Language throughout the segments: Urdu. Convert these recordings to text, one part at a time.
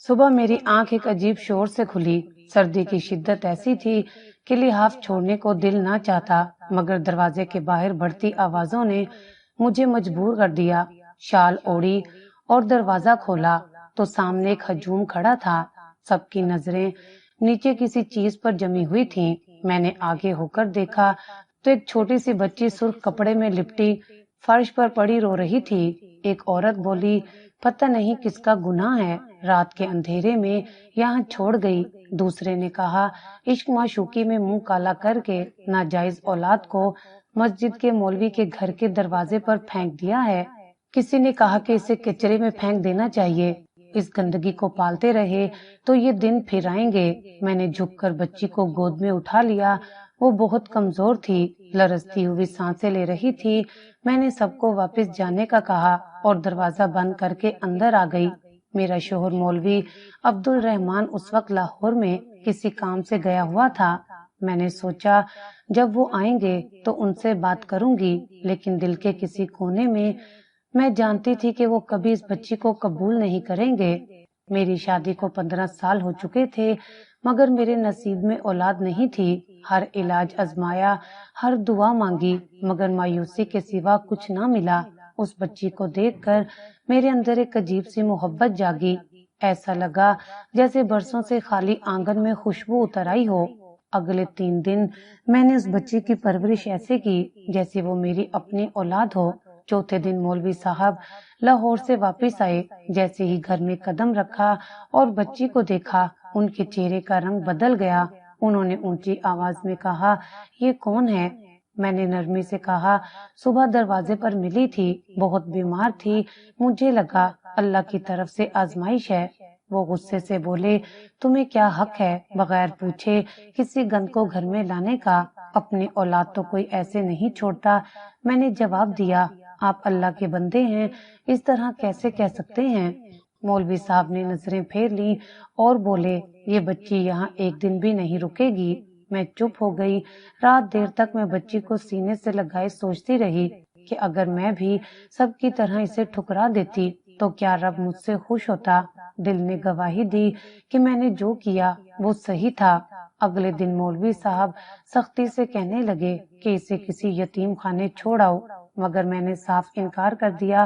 صبح میری آنکھ ایک عجیب شور سے کھلی۔ سردی کی شدت ایسی تھی کہ لحاف چھوڑنے کو دل نہ چاہتا، مگر دروازے کے باہر بڑھتی آوازوں نے مجھے مجبور کر دیا۔ شال اوڑی اور دروازہ کھولا تو سامنے ایک ہجوم کھڑا تھا۔ سب کی نظریں نیچے کسی چیز پر جمی ہوئی تھیں۔ میں نے آگے ہو کر دیکھا تو ایک چھوٹی سی بچی سرخ کپڑے میں لپٹی فرش پر پڑی رو رہی تھی۔ ایک عورت بولی، پتہ نہیں کس کا گناہ ہے، رات کے اندھیرے میں یہاں چھوڑ گئی۔ دوسرے نے کہا، عشق معشوقی میں منہ کالا کر کے ناجائز اولاد کو مسجد کے مولوی کے گھر کے دروازے پر پھینک دیا ہے۔ کسی نے کہا کہ اسے کچرے میں پھینک دینا چاہیے، اس گندگی کو پالتے رہے تو یہ دن پھر آئیں گے۔ میں نے جھک کر بچی کو گود میں اٹھا لیا۔ وہ بہت کمزور تھی، لرزتی ہوئی سانسیں لے رہی تھی۔ میں نے سب کو واپس جانے کا کہا اور دروازہ بند کر کے اندر آ گئی۔ میرا شوہر مولوی عبد الرحمان اس وقت لاہور میں کسی کام سے گیا ہوا تھا۔ میں نے سوچا جب وہ آئیں گے تو ان سے بات کروں گی، لیکن دل کے کسی کونے میں جانتی تھی کہ وہ کبھی اس بچی کو قبول نہیں کریں گے۔ میری شادی کو 15 سال ہو چکے تھے، مگر میرے نصیب میں اولاد نہیں تھی۔ ہر علاج آزمایا، ہر دعا مانگی، مگر مایوسی کے سوا کچھ نہ ملا۔ اس بچی کو دیکھ کر میرے اندر ایک عجیب سی محبت جاگی۔ ایسا لگا جیسے برسوں سے خالی آنگن میں خوشبو اتر آئی ہو۔ اگلے 3 دن میں نے اس بچی کی پرورش ایسے کی جیسے وہ میری اپنی اولاد ہو۔ چوتھے دن مولوی صاحب لاہور سے واپس آئے۔ جیسے ہی گھر میں قدم رکھا اور بچی کو دیکھا، ان کے چہرے کا رنگ بدل گیا۔ انہوں نے اونچی آواز میں کہا، یہ کون ہے؟ میں نے نرمی سے کہا، صبح دروازے پر ملی تھی، بہت بیمار تھی، مجھے لگا اللہ کی طرف سے آزمائش ہے۔ وہ غصے سے بولے، تمہیں کیا حق ہے بغیر پوچھے کسی گند کو گھر میں لانے کا؟ اپنی اولاد تو کوئی ایسے نہیں چھوڑتا۔ میں نے جواب دیا، آپ اللہ کے بندے ہیں، اس طرح کیسے کہہ سکتے ہیں؟ مولوی صاحب نے نظریں پھیر لیں اور بولے، یہ بچی یہاں ایک دن بھی نہیں رکے گی۔ میں چپ ہو گئی۔ رات دیر تک میں بچی کو سینے سے لگائے سوچتی رہی کہ اگر میں بھی سب کی طرح اسے ٹھکرا دیتی تو کیا رب مجھ سے خوش ہوتا؟ دل نے گواہی دی کہ میں نے جو کیا وہ صحیح تھا۔ اگلے دن مولوی صاحب سختی سے کہنے لگے کہ اسے کسی یتیم خانے چھوڑ آؤ، مگر میں نے صاف انکار کر دیا۔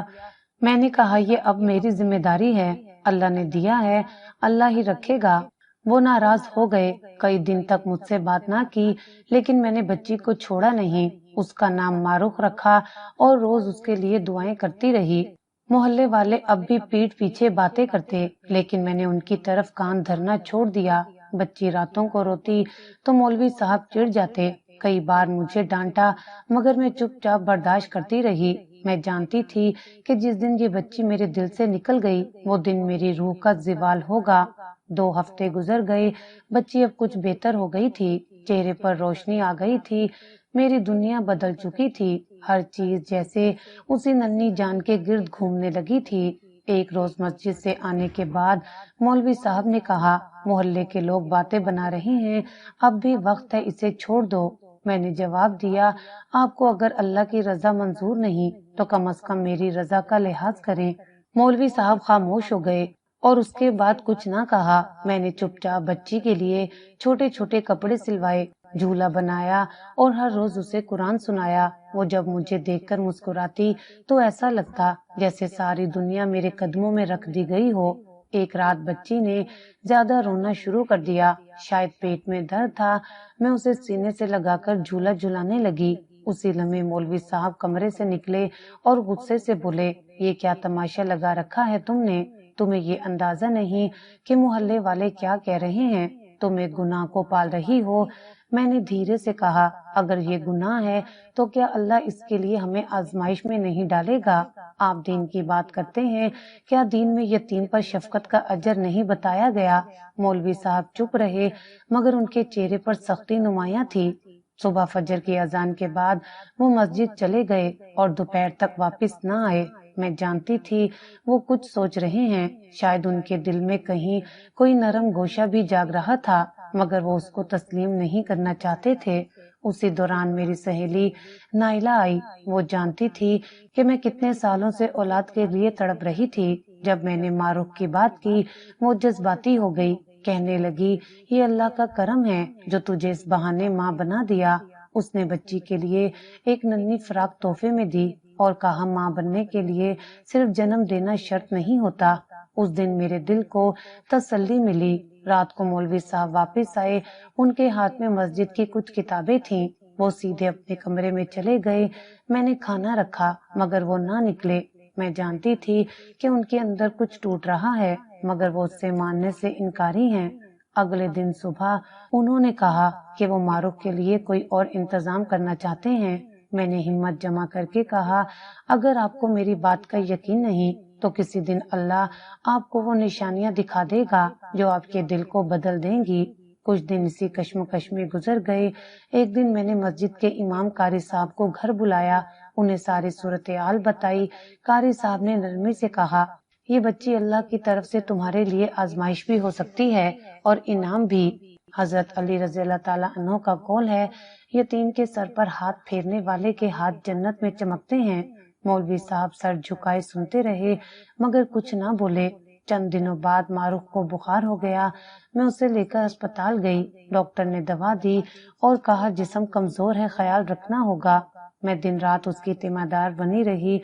میں نے کہا، یہ اب میری ذمہ داری ہے، اللہ نے دیا ہے، اللہ ہی رکھے گا۔ وہ ناراض ہو گئے، کئی دن تک مجھ سے بات نہ کی، لیکن میں نے بچی کو چھوڑا نہیں۔ اس کا نام معروف رکھا اور روز اس کے لیے دعائیں کرتی رہی۔ محلے والے اب بھی پیٹھ پیچھے باتیں کرتے، لیکن میں نے ان کی طرف کان دھرنا چھوڑ دیا۔ بچی راتوں کو روتی تو مولوی صاحب چڑ جاتے، کئی بار مجھے ڈانٹا، مگر میں چپ چاپ برداشت کرتی رہی۔ میں جانتی تھی کہ جس دن یہ بچی میرے دل سے نکل گئی وہ دن میری روح کا زوال ہوگا۔ 2 ہفتے گزر گئے، بچی اب کچھ بہتر ہو گئی تھی، چہرے پر روشنی آ گئی تھی، میری دنیا بدل چکی تھی، ہر چیز جیسے اسی ننھی جان کے گرد گھومنے لگی تھی۔ ایک روز مسجد سے آنے کے بعد مولوی صاحب نے کہا، محلے کے لوگ باتیں بنا رہے ہیں، اب بھی وقت ہے، اسے چھوڑ دو۔ میں نے جواب دیا، آپ کو اگر اللہ کی رضا منظور نہیں تو کم از کم میری رضا کا لحاظ کریں۔ مولوی صاحب خاموش ہو گئے اور اس کے بعد کچھ نہ کہا۔ میں نے چپ چاپ بچی کے لیے چھوٹے چھوٹے کپڑے سلوائے، جھولا بنایا اور ہر روز اسے قرآن سنایا۔ وہ جب مجھے دیکھ کر مسکراتی تو ایسا لگتا جیسے ساری دنیا میرے قدموں میں رکھ دی گئی ہو۔ ایک رات بچی نے زیادہ رونا شروع کر دیا، شاید پیٹ میں درد تھا۔ میں اسے سینے سے لگا کر جھولا جھلانے لگی۔ اسی لمحے مولوی صاحب کمرے سے نکلے اور غصے سے بولے، یہ کیا تماشا لگا رکھا ہے تم نے؟ تمہیں یہ اندازہ نہیں کہ محلے والے کیا کہہ رہے ہیں؟ تم ایک گناہ کو پال رہی ہو۔ میں نے دھیرے سے کہا، اگر یہ گناہ ہے تو کیا اللہ اس کے لیے ہمیں آزمائش میں نہیں ڈالے گا؟ آپ دین کی بات کرتے ہیں، کیا دین میں یتیم پر شفقت کا اجر نہیں بتایا گیا؟ مولوی صاحب چپ رہے، مگر ان کے چہرے پر سختی نمایاں تھی۔ صبح فجر کی اذان کے بعد وہ مسجد چلے گئے اور دوپہر تک واپس نہ آئے۔ میں جانتی تھی وہ کچھ سوچ رہے ہیں، شاید ان کے دل میں کہیں کوئی نرم گوشہ بھی جاگ رہا تھا، مگر وہ اس کو تسلیم نہیں کرنا چاہتے تھے۔ اسی دوران میری سہیلی نائلہ آئی۔ وہ جانتی تھی کہ میں کتنے سالوں سے اولاد کے لیے تڑپ رہی تھی۔ جب میں نے معروف کی بات کی وہ جذباتی ہو گئی، کہنے لگی یہ اللہ کا کرم ہے جو تجھے اس بہانے ماں بنا دیا۔ اس نے بچی کے لیے ایک ننھی فراق تحفے میں دی اور کہا ماں بننے کے لیے صرف جنم دینا شرط نہیں ہوتا۔ اس دن میرے دل کو تسلی ملی۔ رات کو مولوی صاحب واپس آئے، ان کے ہاتھ میں مسجد کی کچھ کتابیں تھیں، وہ سیدھے اپنے کمرے میں چلے گئے۔ میں نے کھانا رکھا مگر وہ نہ نکلے۔ میں جانتی تھی کہ ان کے اندر کچھ ٹوٹ رہا ہے مگر وہ اس سے ماننے سے انکاری ہیں۔ اگلے دن صبح انہوں نے کہا کہ وہ معروف کے لیے کوئی اور انتظام کرنا چاہتے ہیں۔ میں نے ہمت جمع کر کے کہا اگر آپ کو میری بات کا یقین نہیں تو کسی دن اللہ آپ کو وہ نشانیاں دکھا دے گا جو آپ کے دل کو بدل دیں گی۔ کچھ دن اسی کشمکش میں گزر گئے۔ ایک دن میں نے مسجد کے امام قاری صاحب کو گھر بلایا، انہیں ساری صورتحال بتائی۔ قاری صاحب نے نرمی سے کہا یہ بچی اللہ کی طرف سے تمہارے لیے آزمائش بھی ہو سکتی ہے اور انعام بھی۔ حضرت علی رضی اللہ تعالیٰ عنہ کا قول ہے یتیم کے سر پر ہاتھ پھیرنے والے کے ہاتھ جنت میں چمکتے ہیں۔ مولوی صاحب سر جھکائے سنتے رہے مگر کچھ نہ بولے۔ چند دنوں بعد معروف کو بخار ہو گیا، میں اسے لے کر اسپتال گئی۔ ڈاکٹر نے دوا دی اور کہا جسم کمزور ہے، خیال رکھنا ہوگا۔ میں دن رات اس کی تیماردار بنی رہی۔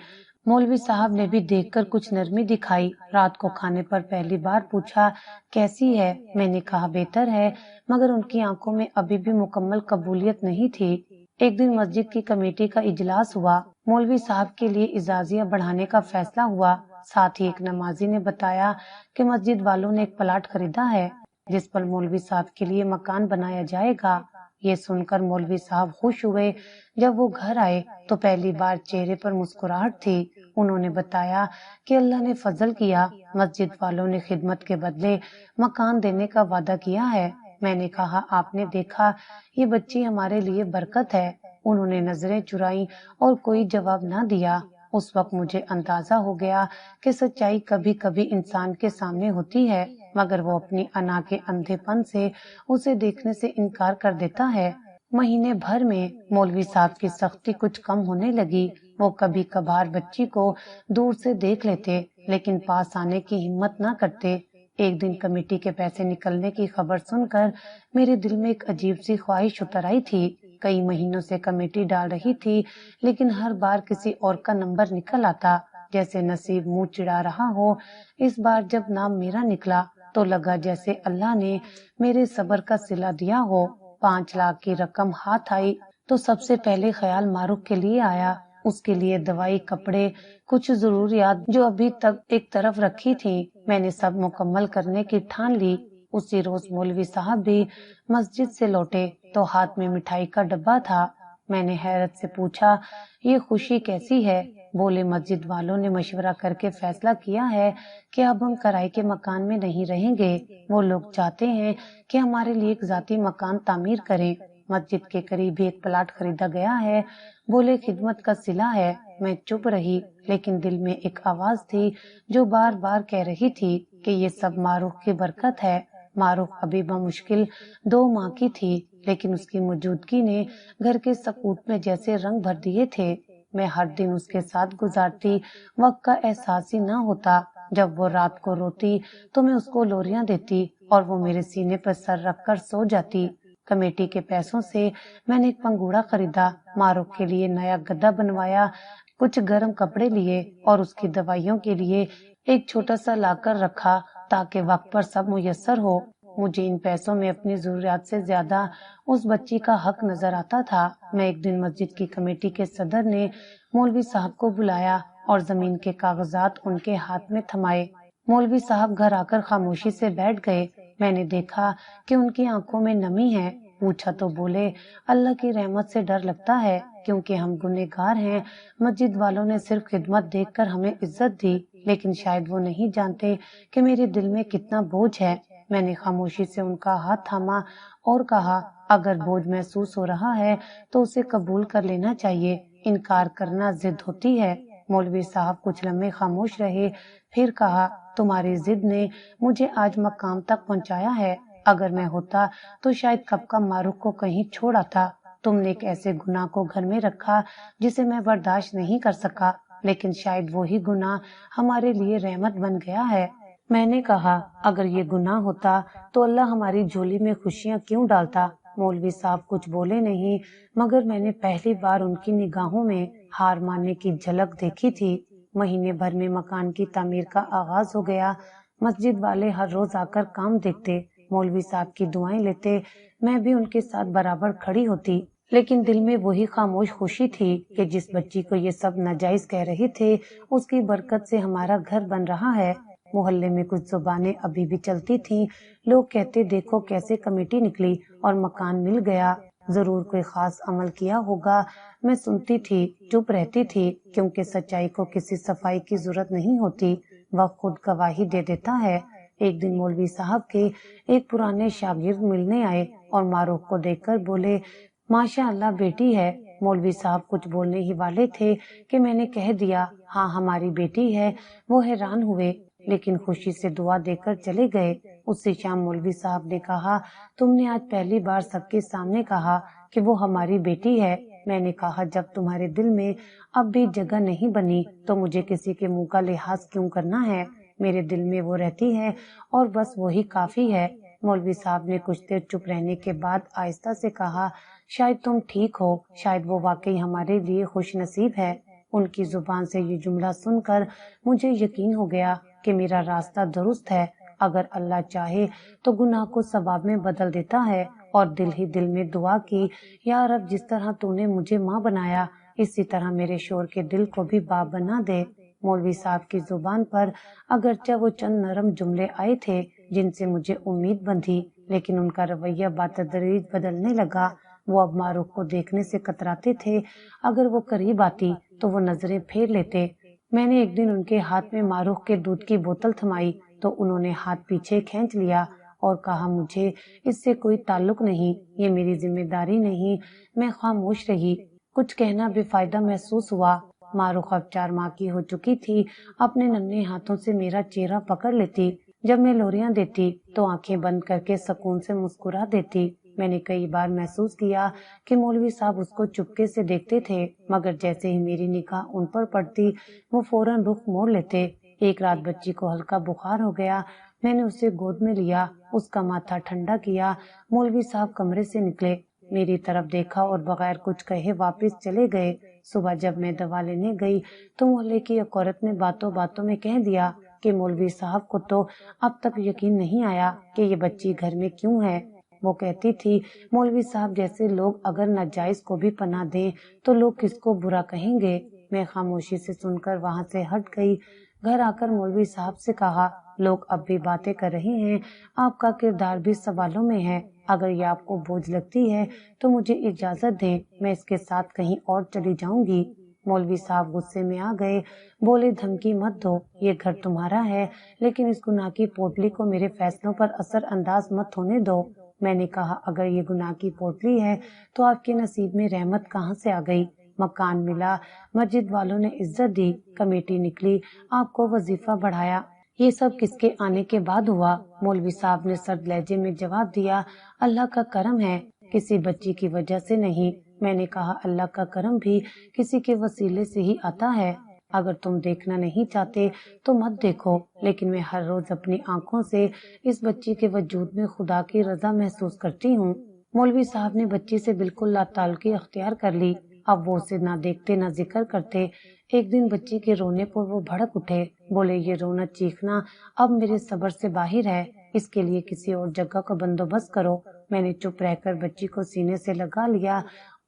مولوی صاحب نے بھی دیکھ کر کچھ نرمی دکھائی۔ رات کو کھانے پر پہلی بار پوچھا کیسی ہے؟ میں نے کہا بہتر ہے مگر ان کی آنکھوں میں ابھی بھی مکمل قبولیت نہیں تھی۔ ایک دن مسجد کی کمیٹی کا اجلاس ہوا، مولوی صاحب کے لیے اعزازیہ بڑھانے کا فیصلہ ہوا۔ ساتھ ہی ایک نمازی نے بتایا کہ مسجد والوں نے ایک پلاٹ خریدا ہے جس پر مولوی صاحب کے لیے مکان بنایا جائے گا۔ یہ سن کر مولوی صاحب خوش ہوئے۔ جب وہ گھر آئے تو پہلی بار چہرے پر مسکراہٹ تھی۔ انہوں نے بتایا کہ اللہ نے فضل کیا، مسجد والوں نے خدمت کے بدلے مکان دینے کا وعدہ کیا ہے۔ میں نے کہا آپ نے دیکھا یہ بچی ہمارے لیے برکت ہے۔ انہوں نے نظریں چرائیں اور کوئی جواب نہ دیا۔ اس وقت مجھے اندازہ ہو گیا کہ سچائی کبھی کبھی انسان کے سامنے ہوتی ہے مگر وہ اپنی انا کے اندھے پن سے اسے دیکھنے سے انکار کر دیتا ہے۔ مہینے بھر میں مولوی صاحب کی سختی کچھ کم ہونے لگی۔ وہ کبھی کبھار بچی کو دور سے دیکھ لیتے لیکن پاس آنے کی ہمت نہ کرتے۔ ایک دن کمیٹی کے پیسے نکلنے کی خبر سن کر میرے دل میں ایک عجیب سی خواہش اتر آئی تھی۔ کئی مہینوں سے کمیٹی ڈال رہی تھی لیکن ہر بار کسی اور کا نمبر نکل آتا، جیسے نصیب منہ چڑھا رہا ہو۔ اس بار جب نام میرا نکلا تو لگا جیسے اللہ نے میرے صبر کا صلہ دیا ہو۔ 5 لاکھ کی رقم ہاتھ آئی تو سب سے پہلے خیال معروف کے لیے آیا۔ اس کے لیے دوائی، کپڑے، کچھ ضروریات جو ابھی تک ایک طرف رکھی تھی میں نے سب مکمل کرنے کی ٹھان لی۔ اسی روز مولوی صاحب بھی مسجد سے لوٹے تو ہاتھ میں مٹھائی کا ڈبہ تھا۔ میں نے حیرت سے پوچھا یہ خوشی کیسی ہے؟ بولے مسجد والوں نے مشورہ کر کے فیصلہ کیا ہے کہ اب ہم کرائے کے مکان میں نہیں رہیں گے۔ وہ لوگ چاہتے ہیں کہ ہمارے لیے ایک ذاتی مکان تعمیر کریں۔ مسجد کے قریب ایک پلاٹ خریدا گیا ہے۔ بولے خدمت کا صلہ ہے۔ میں چپ رہی لیکن دل میں ایک آواز تھی جو بار بار کہہ رہی تھی کہ یہ سب معروف کی برکت ہے۔ معروف ابھی بمشکل 2 ماہ کی تھی لیکن اس کی موجودگی نے گھر کے سکوت میں جیسے رنگ بھر دیے تھے۔ میں ہر دن اس کے ساتھ گزارتی، وقت کا احساس ہی نہ ہوتا۔ جب وہ رات کو روتی تو میں اس کو لوریاں دیتی اور وہ میرے سینے پر سر رکھ کر سو جاتی۔ کمیٹی کے پیسوں سے میں نے ایک پنگوڑا خریدا، معروف کے لیے نیا گدا بنوایا، کچھ گرم کپڑے لیے اور اس کی دوائیوں کے لیے ایک چھوٹا سا لاکر رکھا تاکہ وقت پر سب میسر ہو۔ مجھے ان پیسوں میں اپنی ضروریات سے زیادہ اس بچی کا حق نظر آتا تھا۔ میں ایک دن مسجد کی کمیٹی کے صدر نے مولوی صاحب کو بلایا اور زمین کے کاغذات ان کے ہاتھ میں تھمائے۔ مولوی صاحب گھر آ کر خاموشی سے بیٹھ گئے۔ میں نے دیکھا کہ ان کی آنکھوں میں نمی ہے۔ پوچھا تو بولے اللہ کی رحمت سے ڈر لگتا ہے کیونکہ ہم گنہگار ہیں۔ مسجد والوں نے صرف خدمت دیکھ کر ہمیں عزت دی لیکن شاید وہ نہیں جانتے کہ میرے دل میں کتنا بوجھ ہے۔ میں نے خاموشی سے ان کا ہاتھ تھاما اور کہا اگر بوجھ محسوس ہو رہا ہے تو اسے قبول کر لینا چاہیے، انکار کرنا ضد ہوتی ہے۔ مولوی صاحب کچھ لمحے خاموش رہے، پھر کہا تمہاری ضد نے مجھے آج مقام تک پہنچایا ہے، اگر میں ہوتا تو شاید کب کا معروف کو کہیں چھوڑ آتا۔ تم نے ایک ایسے گناہ کو گھر میں رکھا جسے میں برداشت نہیں کر سکا لیکن شاید وہی گناہ ہمارے لیے رحمت بن گیا ہے۔ میں نے کہا اگر یہ گناہ ہوتا تو اللہ ہماری جھولی میں خوشیاں کیوں ڈالتا؟ مولوی صاحب کچھ بولے نہیں، مگر میں نے پہلی بار ان کی نگاہوں میں ہار ماننے کی جھلک دیکھی تھی۔ مہینے بھر میں مکان کی تعمیر کا آغاز ہو گیا۔ مسجد والے ہر روز آ کر کام دیکھتے، مولوی صاحب کی دعائیں لیتے، میں بھی ان کے ساتھ برابر کھڑی ہوتی، لیکن دل میں وہی خاموش خوشی تھی کہ جس بچی کو یہ سب ناجائز کہہ رہے تھے اس کی برکت سے ہمارا گھر بن رہا ہے۔ محلے میں کچھ زبانیں ابھی بھی چلتی تھیں، لوگ کہتے دیکھو کیسے کمیٹی نکلی اور مکان مل گیا، ضرور کوئی خاص عمل کیا ہوگا۔ میں سنتی تھی، چپ رہتی تھی، کیونکہ سچائی کو کسی صفائی کی ضرورت نہیں ہوتی، وقت خود گواہی دے دیتا ہے۔ ایک دن مولوی صاحب کے ایک پرانے شاگرد ملنے آئے اور معروف کو دیکھ کر بولے ماشاء اللہ بیٹی ہے۔ مولوی صاحب کچھ بولنے ہی والے تھے کہ میں نے کہہ دیا ہاں ہماری بیٹی ہے۔ وہ حیران ہوئے لیکن خوشی سے دعا دے کر چلے گئے۔ اسی شام مولوی صاحب نے کہا تم نے آج پہلی بار سب کے سامنے کہا کہ وہ ہماری بیٹی ہے۔ میں نے کہا جب تمہارے دل میں اب بھی جگہ نہیں بنی تو مجھے کسی کے منہ کا لحاظ کیوں کرنا ہے؟ میرے دل میں وہ رہتی ہے اور بس وہی کافی ہے۔ مولوی صاحب نے کچھ دیر چپ رہنے کے بعد آہستہ سے کہا شاید تم ٹھیک ہو، شاید وہ واقعی ہمارے لیے خوش نصیب ہے۔ ان کی زبان سے یہ جملہ سن کر مجھے یقین ہو گیا کہ میرا راستہ درست ہے۔ اگر اللہ چاہے تو گناہ کو ثواب میں بدل دیتا ہے۔ اور دل ہی دل میں دعا کی یا رب جس طرح تو نے مجھے ماں بنایا اسی طرح میرے شوہر کے دل کو بھی باپ بنا دے۔ مولوی صاحب کی زبان پر اگرچہ وہ چند نرم جملے آئے تھے جن سے مجھے امید بندھی، لیکن ان کا رویہ بتدریج بدلنے لگا۔ وہ اب معروف کو دیکھنے سے کتراتے تھے، اگر وہ قریب آتی تو وہ نظریں پھیر لیتے۔ میں نے ایک دن ان کے ہاتھ میں معروف کے دودھ کی بوتل تھمائی تو انہوں نے ہاتھ پیچھے کھینچ لیا اور کہا مجھے اس سے کوئی تعلق نہیں، یہ میری ذمہ داری نہیں۔ میں خاموش رہی، کچھ کہنا بے فائدہ محسوس ہوا۔ معروف اب 4 ماہ کی ہو چکی تھی، اپنے ننھے ہاتھوں سے میرا چہرہ پکڑ لیتی، جب میں لوریاں دیتی تو آنکھیں بند کر کے سکون سے مسکرا دیتی۔ میں نے کئی بار محسوس کیا کہ مولوی صاحب اس کو چپکے سے دیکھتے تھے، مگر جیسے ہی میری نگاہ ان پر پڑتی وہ فوراً رخ موڑ لیتے۔ ایک رات بچی کو ہلکا بخار ہو گیا، میں نے اسے گود میں لیا، اس کا ماتھا ٹھنڈا کیا۔ مولوی صاحب کمرے سے نکلے، میری طرف دیکھا اور بغیر کچھ کہے واپس چلے گئے۔ صبح جب میں دوا لینے گئی تو محلے کی ایک عورت نے باتوں باتوں میں کہہ دیا کہ مولوی صاحب کو تو اب تک یقین نہیں آیا کہ یہ بچی گھر میں کیوں ہے۔ وہ کہتی تھی مولوی صاحب جیسے لوگ اگر ناجائز کو بھی پناہ دیں تو لوگ کس کو برا کہیں گے۔ میں خاموشی سے سن کر وہاں سے ہٹ گئی۔ گھر آ کر مولوی صاحب سے کہا لوگ اب بھی باتیں کر رہے ہیں، آپ کا کردار بھی سوالوں میں ہے، اگر یہ آپ کو بوجھ لگتی ہے تو مجھے اجازت دیں، میں اس کے ساتھ کہیں اور چلی جاؤں گی۔ مولوی صاحب غصے میں آ گئے، بولے دھمکی مت دو، یہ گھر تمہارا ہے، لیکن اس گناہ کی پوٹلی کو میرے فیصلوں پر اثر انداز مت ہونے دو۔ میں نے کہا اگر یہ گناہ کی پوٹلی ہے تو آپ کے نصیب میں رحمت کہاں سے آ گئی؟ مکان ملا، مسجد والوں نے عزت دی، کمیٹی نکلی، آپ کو وظیفہ بڑھایا، یہ سب کس کے آنے کے بعد ہوا؟ مولوی صاحب نے سرد لہجے میں جواب دیا اللہ کا کرم ہے، کسی بچی کی وجہ سے نہیں۔ میں نے کہا اللہ کا کرم بھی کسی کے وسیلے سے ہی آتا ہے، اگر تم دیکھنا نہیں چاہتے تو مت دیکھو، لیکن میں ہر روز اپنی آنکھوں سے اس بچی کے وجود میں خدا کی رضا محسوس کرتی ہوں۔ مولوی صاحب نے بچی سے بالکل لا تعلقی اختیار کر لی، اب وہ اسے نہ دیکھتے نہ ذکر کرتے۔ ایک دن بچی کے رونے پر وہ بھڑک اٹھے، بولے یہ رونا چیخنا اب میرے صبر سے باہر ہے، اس کے لیے کسی اور جگہ کا بندوبست کرو۔ میں نے چپ رہ کر بچی کو سینے سے لگا لیا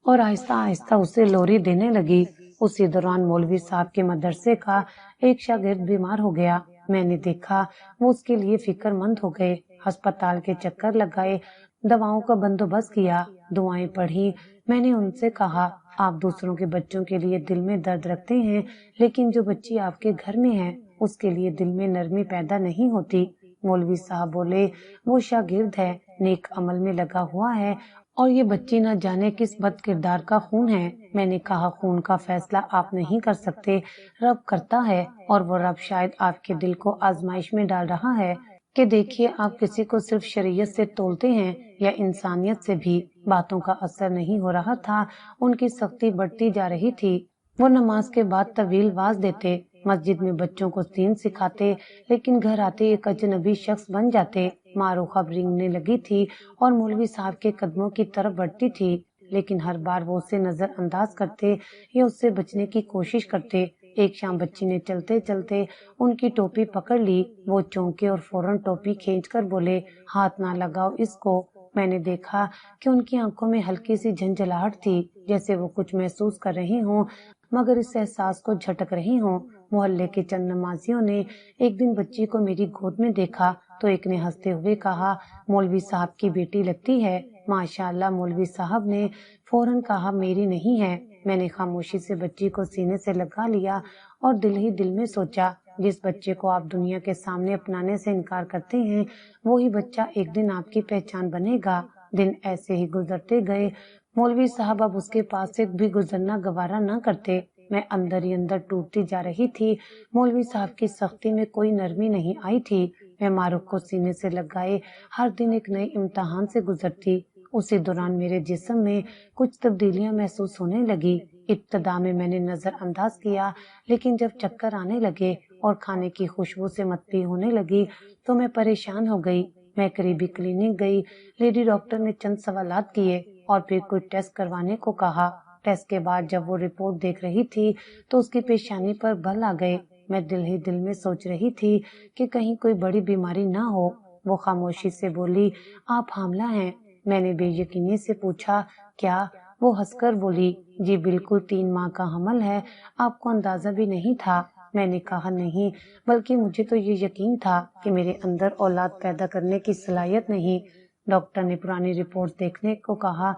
اور آہستہ آہستہ اسے لوری دینے لگی۔ اسی دوران مولوی صاحب کے مدرسے کا ایک شاگرد بیمار ہو گیا، میں نے دیکھا وہ اس کے لیے فکر مند ہو گئے، ہسپتال کے چکر لگائے، دواؤں کا بندوبست کیا، دعائیں پڑھی۔ میں نے ان سے کہا آپ دوسروں کے بچوں کے لیے دل میں درد رکھتے ہیں، لیکن جو بچی آپ کے گھر میں ہے اس کے لیے دل میں نرمی پیدا نہیں ہوتی۔ مولوی صاحب بولے وہ شاگرد ہے، نیک عمل میں لگا ہوا ہے، اور یہ بچی نہ جانے کس بد کردار کا خون ہے۔ میں نے کہا خون کا فیصلہ آپ نہیں کر سکتے، رب کرتا ہے، اور وہ رب شاید آپ کے دل کو آزمائش میں ڈال رہا ہے کہ دیکھیے آپ کسی کو صرف شریعت سے تولتے ہیں یا انسانیت سے بھی۔ باتوں کا اثر نہیں ہو رہا تھا، ان کی سختی بڑھتی جا رہی تھی۔ وہ نماز کے بعد طویل واز دیتے، مسجد میں بچوں کو دین سکھاتے، لیکن گھر آتے ایک اجنبی شخص بن جاتے۔ معروف اب رینگنے لگی تھی اور مولوی صاحب کے قدموں کی طرف بڑھتی تھی، لیکن ہر بار وہ اسے نظر انداز کرتے یا اس سے بچنے کی کوشش کرتے۔ ایک شام بچی نے چلتے چلتے ان کی ٹوپی پکڑ لی۔ وہ چونکے اور فوراً ٹوپی کھینچ کر بولے، ہاتھ نہ لگاؤ اس کو۔ میں نے دیکھا کہ ان کی آنکھوں میں ہلکی سی جھنجھلاہٹ تھی، جیسے وہ کچھ محسوس کر رہی ہوں مگر اس احساس کو جھٹک رہی ہوں۔ محلے کے چند نمازیوں نے ایک دن بچی کو میری گود میں دیکھا تو ایک نے ہنستے ہوئے کہا، مولوی صاحب کی بیٹی لگتی ہے۔ ماشاءاللہ، مولوی صاحب نے فوراً کہا، میری نہیں ہے۔ میں نے خاموشی سے بچی کو سینے سے لگا لیا اور دل ہی دل میں سوچا، جس بچے کو آپ دنیا کے سامنے اپنانے سے انکار کرتے ہیں، وہی بچہ ایک دن آپ کی پہچان بنے گا۔ دن ایسے ہی گزرتے گئے۔ مولوی صاحب اب اس کے پاس سے بھی گزرنا گوارا نہ کرتے۔ میں اندر ہی اندر ٹوٹتی جا رہی تھی۔ مولوی صاحب کی سختی میں کوئی نرمی نہیں آئی تھی۔ میں معروف کو سینے سے لگائے ہر دن ایک نئے امتحان سے گزرتی۔ اسی دوران میرے جسم میں کچھ تبدیلیاں محسوس ہونے لگی۔ ابتدا میں نے نظر انداز کیا، لیکن جب چکر آنے لگے اور کھانے کی خوشبو سے متلی ہونے لگی تو میں پریشان ہو گئی۔ میں قریبی کلینک گئی۔ لیڈی ڈاکٹر نے چند سوالات کیے اور پھر کوئی ٹیسٹ کروانے کو کہا۔ ٹیسٹ کے بعد جب وہ رپورٹ دیکھ رہی تھی تو اس کی پیشانی پر بل آ گئے۔ میں دل ہی دل میں سوچ رہی تھی کہ کہیں کوئی بڑی بیماری نہ ہو۔ وہ خاموشی سے بولی، آپ حاملہ ہیں؟ میں نے بے یقینی سے پوچھا، کیا؟ وہ ہنس کر بولی، جی بالکل 3 ماہ کا حمل ہے، آپ کو اندازہ بھی نہیں تھا؟ میں نے کہا، نہیں، بلکہ مجھے تو یہ یقین تھا کہ میرے اندر اولاد پیدا کرنے کی صلاحیت نہیں۔ ڈاکٹر نے پرانی رپورٹ دیکھنے کو کہا۔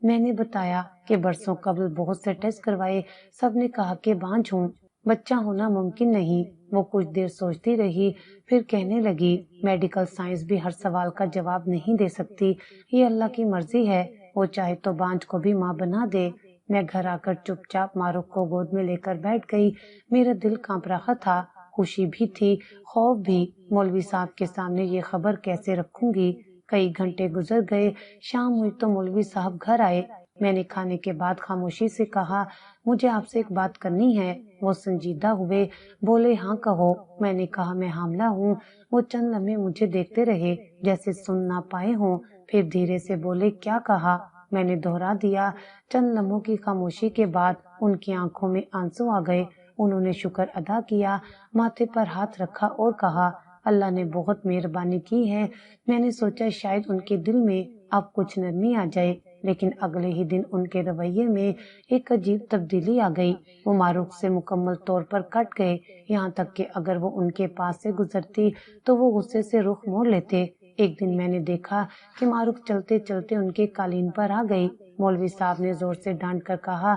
میں نے بتایا کہ برسوں قبل بہت سے ٹیسٹ کروائے، سب نے کہا کہ بانجھ ہوں، بچہ ہونا ممکن نہیں۔ وہ کچھ دیر سوچتی رہی، پھر کہنے لگی، میڈیکل سائنس بھی ہر سوال کا جواب نہیں دے سکتی، یہ اللہ کی مرضی ہے، وہ چاہے تو بانجھ کو بھی ماں بنا دے۔ میں گھر آ کر چپ چاپ معروف کو گود میں لے کر بیٹھ گئی۔ میرا دل کانپ رہا تھا، خوشی بھی تھی، خوف بھی۔ مولوی صاحب کے سامنے یہ خبر کیسے رکھوں گی؟ کئی گھنٹے گزر گئے۔ شام ہوئی تو مولوی صاحب گھر آئے۔ میں نے کھانے کے بعد خاموشی سے کہا، مجھے آپ سے ایک بات کرنی ہے۔ وہ سنجیدہ ہوئے، بولے، ہاں کہو۔ میں نے کہا، میں حاملہ ہوں۔ وہ چند لمحے مجھے دیکھتے رہے جیسے سن نہ پائے ہوں، پھر دھیرے سے بولے، کیا کہا؟ میں نے دہرا دیا۔ چند لمحوں کی خاموشی کے بعد ان کی آنکھوں میں آنسو آ گئے۔ انہوں نے شکر ادا کیا، ماتھے پر ہاتھ رکھا اور کہا، اللہ نے بہت مہربانی کی ہے۔ میں نے سوچا شاید ان کے دل میں اب کچھ نرمی آ جائے، لیکن اگلے ہی دن ان کے رویے میں ایک عجیب تبدیلی آ گئی۔ وہ معروف سے مکمل طور پر کٹ گئے، یہاں تک کہ اگر وہ ان کے پاس سے گزرتی تو وہ غصے سے رخ موڑ لیتے۔ ایک دن میں نے دیکھا کہ معروف چلتے چلتے ان کے قالین پر آ گئی۔ مولوی صاحب نے زور سے ڈانٹ کر کہا،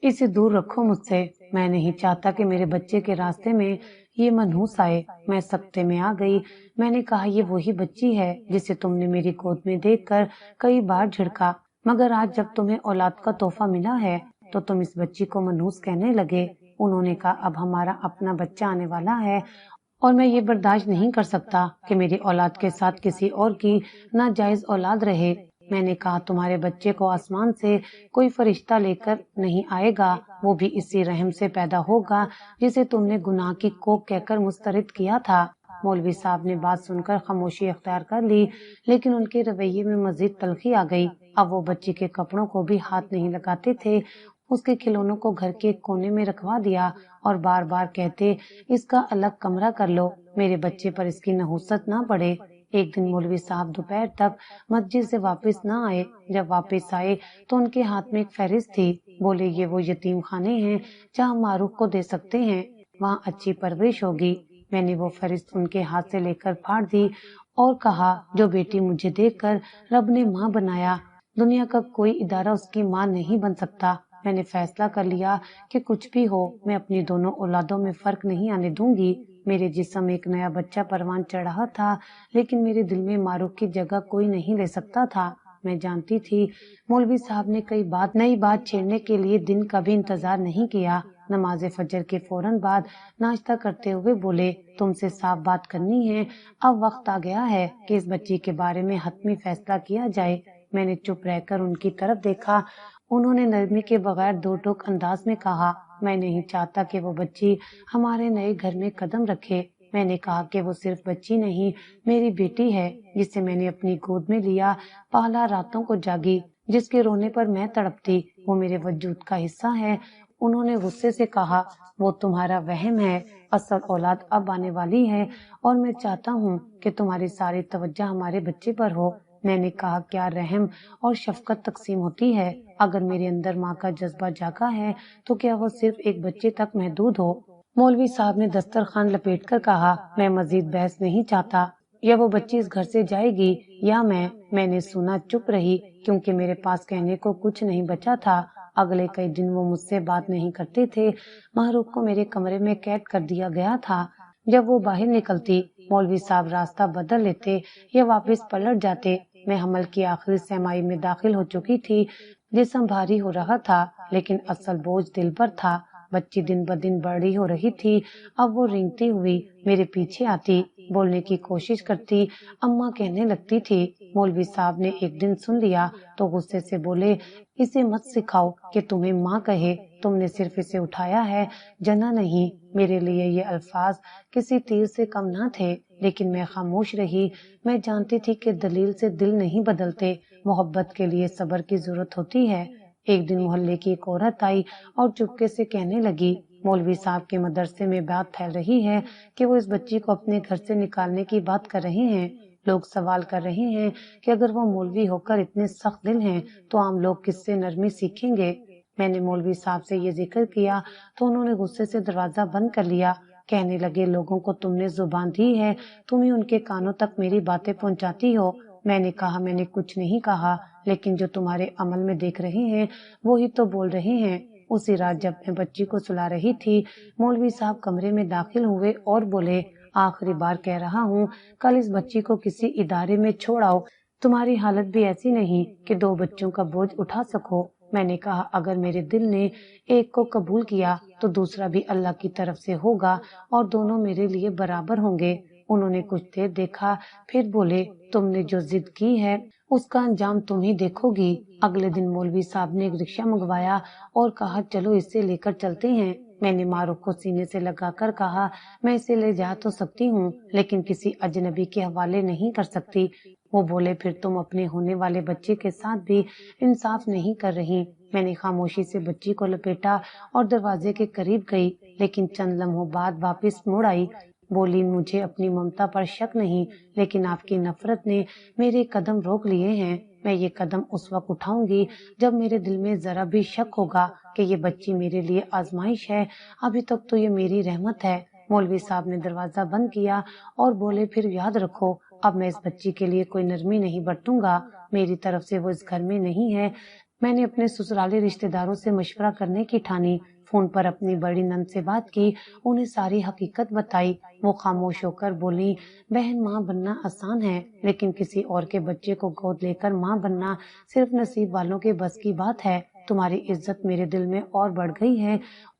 اسے دور رکھو مجھ سے، میں نہیں چاہتا کہ میرے بچے کے راستے میں یہ منحوس آئے۔ میں سکتے میں آ گئی۔ میں نے کہا، یہ وہی بچی ہے جسے تم نے میری گود میں دیکھ کر کئی بار جھڑکا، مگر آج جب تمہیں اولاد کا تحفہ ملا ہے تو تم اس بچی کو منحوس کہنے لگے۔ انہوں نے کہا، اب ہمارا اپنا بچہ آنے والا ہے اور میں یہ برداشت نہیں کر سکتا کہ میری اولاد کے ساتھ کسی اور کی ناجائز اولاد رہے۔ میں نے کہا، تمہارے بچے کو آسمان سے کوئی فرشتہ لے کر نہیں آئے گا، وہ بھی اسی رحم سے پیدا ہوگا جسے تم نے گناہ کی کوکھ کہہ کر مسترد کیا تھا۔ مولوی صاحب نے بات سن کر خاموشی اختیار کر لی، لیکن ان کے رویے میں مزید تلخی آ گئی۔ اب وہ بچی کے کپڑوں کو بھی ہاتھ نہیں لگاتے تھے، اس کے کھلونوں کو گھر کے ایک کونے میں رکھوا دیا اور بار بار کہتے، اس کا الگ کمرہ کر لو، میرے بچے پر اس کی نحوست نہ پڑے۔ ایک دن مولوی صاحب دوپہر تک مسجد سے واپس نہ آئے۔ جب واپس آئے تو ان کے ہاتھ میں ایک فہرست تھی۔ بولے، یہ وہ یتیم خانے ہیں جہاں معروف کو دے سکتے ہیں، وہاں اچھی پرورش ہوگی۔ میں نے وہ فہرست ان کے ہاتھ سے لے کر پھاڑ دی اور کہا، جو بیٹی مجھے دیکھ کر رب نے ماں بنایا، دنیا کا کوئی ادارہ اس کی ماں نہیں بن سکتا۔ میں نے فیصلہ کر لیا کہ کچھ بھی ہو، میں اپنی دونوں اولادوں میں فرق نہیں آنے دوں گی۔ میرے جسم ایک نیا بچہ پروان چڑھ رہا تھا، لیکن میرے دل میں معروف کی جگہ کوئی نہیں لے سکتا تھا۔ میں جانتی تھی مولوی صاحب نے نئی بات چھیڑنے کے لیے دن کا بھی انتظار نہیں کیا۔ نماز فجر کے فوراً بعد ناشتہ کرتے ہوئے بولے، تم سے صاف بات کرنی ہے، اب وقت آ گیا ہے کہ اس بچی کے بارے میں حتمی فیصلہ کیا جائے۔ میں نے چپ رہ کر ان کی طرف دیکھا۔ انہوں نے نرمی کے بغیر دو ٹوک انداز میں کہا، میں نہیں چاہتا کہ وہ بچی ہمارے نئے گھر میں قدم رکھے۔ میں نے کہا کہ وہ صرف بچی نہیں، میری بیٹی ہے، جسے میں نے اپنی گود میں لیا، پالا، راتوں کو جاگی، جس کے رونے پر میں تڑپتی، وہ میرے وجود کا حصہ ہے۔ انہوں نے غصے سے کہا، وہ تمہارا وہم ہے، اصل اولاد اب آنے والی ہے اور میں چاہتا ہوں کہ تمہاری ساری توجہ ہمارے بچے پر ہو۔ میں نے کہا، کیا رحم اور شفقت تقسیم ہوتی ہے؟ اگر میرے اندر ماں کا جذبہ جاگا ہے تو کیا وہ صرف ایک بچے تک محدود ہو؟ مولوی صاحب نے دسترخوان لپیٹ کر کہا، میں مزید بحث نہیں چاہتا، یا وہ بچی اس گھر سے جائے گی یا میں نے سنا، چپ رہی، کیونکہ میرے پاس کہنے کو کچھ نہیں بچا تھا۔ اگلے کئی دن وہ مجھ سے بات نہیں کرتے تھے۔ محروق کو میرے کمرے میں قید کر دیا گیا تھا۔ جب وہ باہر نکلتی، مولوی صاحب راستہ بدل لیتے یا واپس پلٹ جاتے۔ میں حمل کی آخری سہمائی میں داخل ہو چکی تھی۔ جسم بھاری ہو رہا تھا، لیکن اصل بوجھ دل پر تھا۔ بچی دن بدن بڑی ہو رہی تھی۔ اب وہ رینگتی ہوئی میرے پیچھے آتی، بولنے کی کوشش کرتی، اماں کہنے لگتی تھی۔ مولوی صاحب نے ایک دن سن لیا تو غصے سے بولے، اسے مت سکھاؤ کہ تمہیں ماں کہے، تم نے صرف اسے اٹھایا ہے، جنا نہیں۔ میرے لیے یہ الفاظ کسی تیر سے کم نہ تھے، لیکن میں خاموش رہی۔ میں جانتی تھی کہ دلیل سے دل نہیں بدلتے، محبت کے لیے صبر کی ضرورت ہوتی ہے۔ ایک دن محلے کی ایک عورت آئی اور چپکے سے کہنے لگی، مولوی صاحب کے مدرسے میں بات پھیل رہی ہے کہ وہ اس بچی کو اپنے گھر سے نکالنے کی بات کر رہے ہیں۔ لوگ سوال کر رہے ہیں کہ اگر وہ مولوی ہو کر اتنے سخت دل ہیں تو عام لوگ کس سے نرمی سیکھیں گے۔ میں نے مولوی صاحب سے یہ ذکر کیا تو انہوں نے غصے سے دروازہ بند کر لیا۔ کہنے لگے، لوگوں کو تم نے زبان دی ہے، تم ہی ان کے کانوں تک میری باتیں پہنچاتی ہو۔ میں نے کہا، میں نے کچھ نہیں کہا، لیکن جو تمہارے عمل میں دیکھ رہے ہیں وہی تو بول رہے ہیں۔ اسی رات جب میں بچی کو سلا رہی تھی، مولوی صاحب کمرے میں داخل ہوئے اور بولے، آخری بار کہہ رہا ہوں، کل اس بچی کو کسی ادارے میں چھوڑ آؤ۔ تمہاری حالت بھی ایسی نہیں کہ 2 بچوں کا بوجھ اٹھا سکو۔ میں نے کہا، اگر میرے دل نے ایک کو قبول کیا تو دوسرا بھی اللہ کی طرف سے ہوگا اور دونوں میرے لیے برابر ہوں گے۔ انہوں نے کچھ دیر دیکھا، پھر بولے، تم نے جو ضد کی ہے اس کا انجام تم ہی دیکھو گی۔ اگلے دن مولوی صاحب نے ایک رکشہ منگوایا اور کہا، چلو اسے لے کر چلتے ہیں۔ میں نے معروف کو سینے سے لگا کر کہا، میں اسے لے جا تو سکتی ہوں، لیکن کسی اجنبی کے حوالے نہیں کر سکتی۔ وہ بولے، پھر تم اپنے ہونے والے بچے کے ساتھ بھی انصاف نہیں کر رہی۔ میں نے خاموشی سے بچی کو لپیٹا اور دروازے کے قریب گئی، لیکن چند لمحوں بعد واپس مڑ آئی۔ بولی، مجھے اپنی ممتا پر شک نہیں، لیکن آپ کی نفرت نے میرے قدم روک لیے ہیں۔ میں یہ قدم اس وقت اٹھاؤں گی جب میرے دل میں ذرا بھی شک ہوگا کہ یہ بچی میرے لیے آزمائش ہے، ابھی تک تو یہ میری رحمت ہے۔ مولوی صاحب نے دروازہ بند کیا اور بولے، پھر یاد رکھو، اب میں اس بچی کے لیے کوئی نرمی نہیں برتوں گا۔ میری طرف سے وہ اس گھر میں نہیں ہے۔ میں نے اپنے سسرالی رشتہ داروں سے مشورہ کرنے کی ٹھانی، فون پر اپنی بڑی نند سے بات کی، انہیں ساری حقیقت بتائی۔ وہ خاموش ہو کر بولی، بہن، ماں بننا آسان ہے، لیکن کسی اور کے بچے کو گود لے کر ماں بننا صرف نصیب والوں کے بس کی بات ہے۔ تمہاری عزت میرے دل میں اور بڑھ گئی ہے۔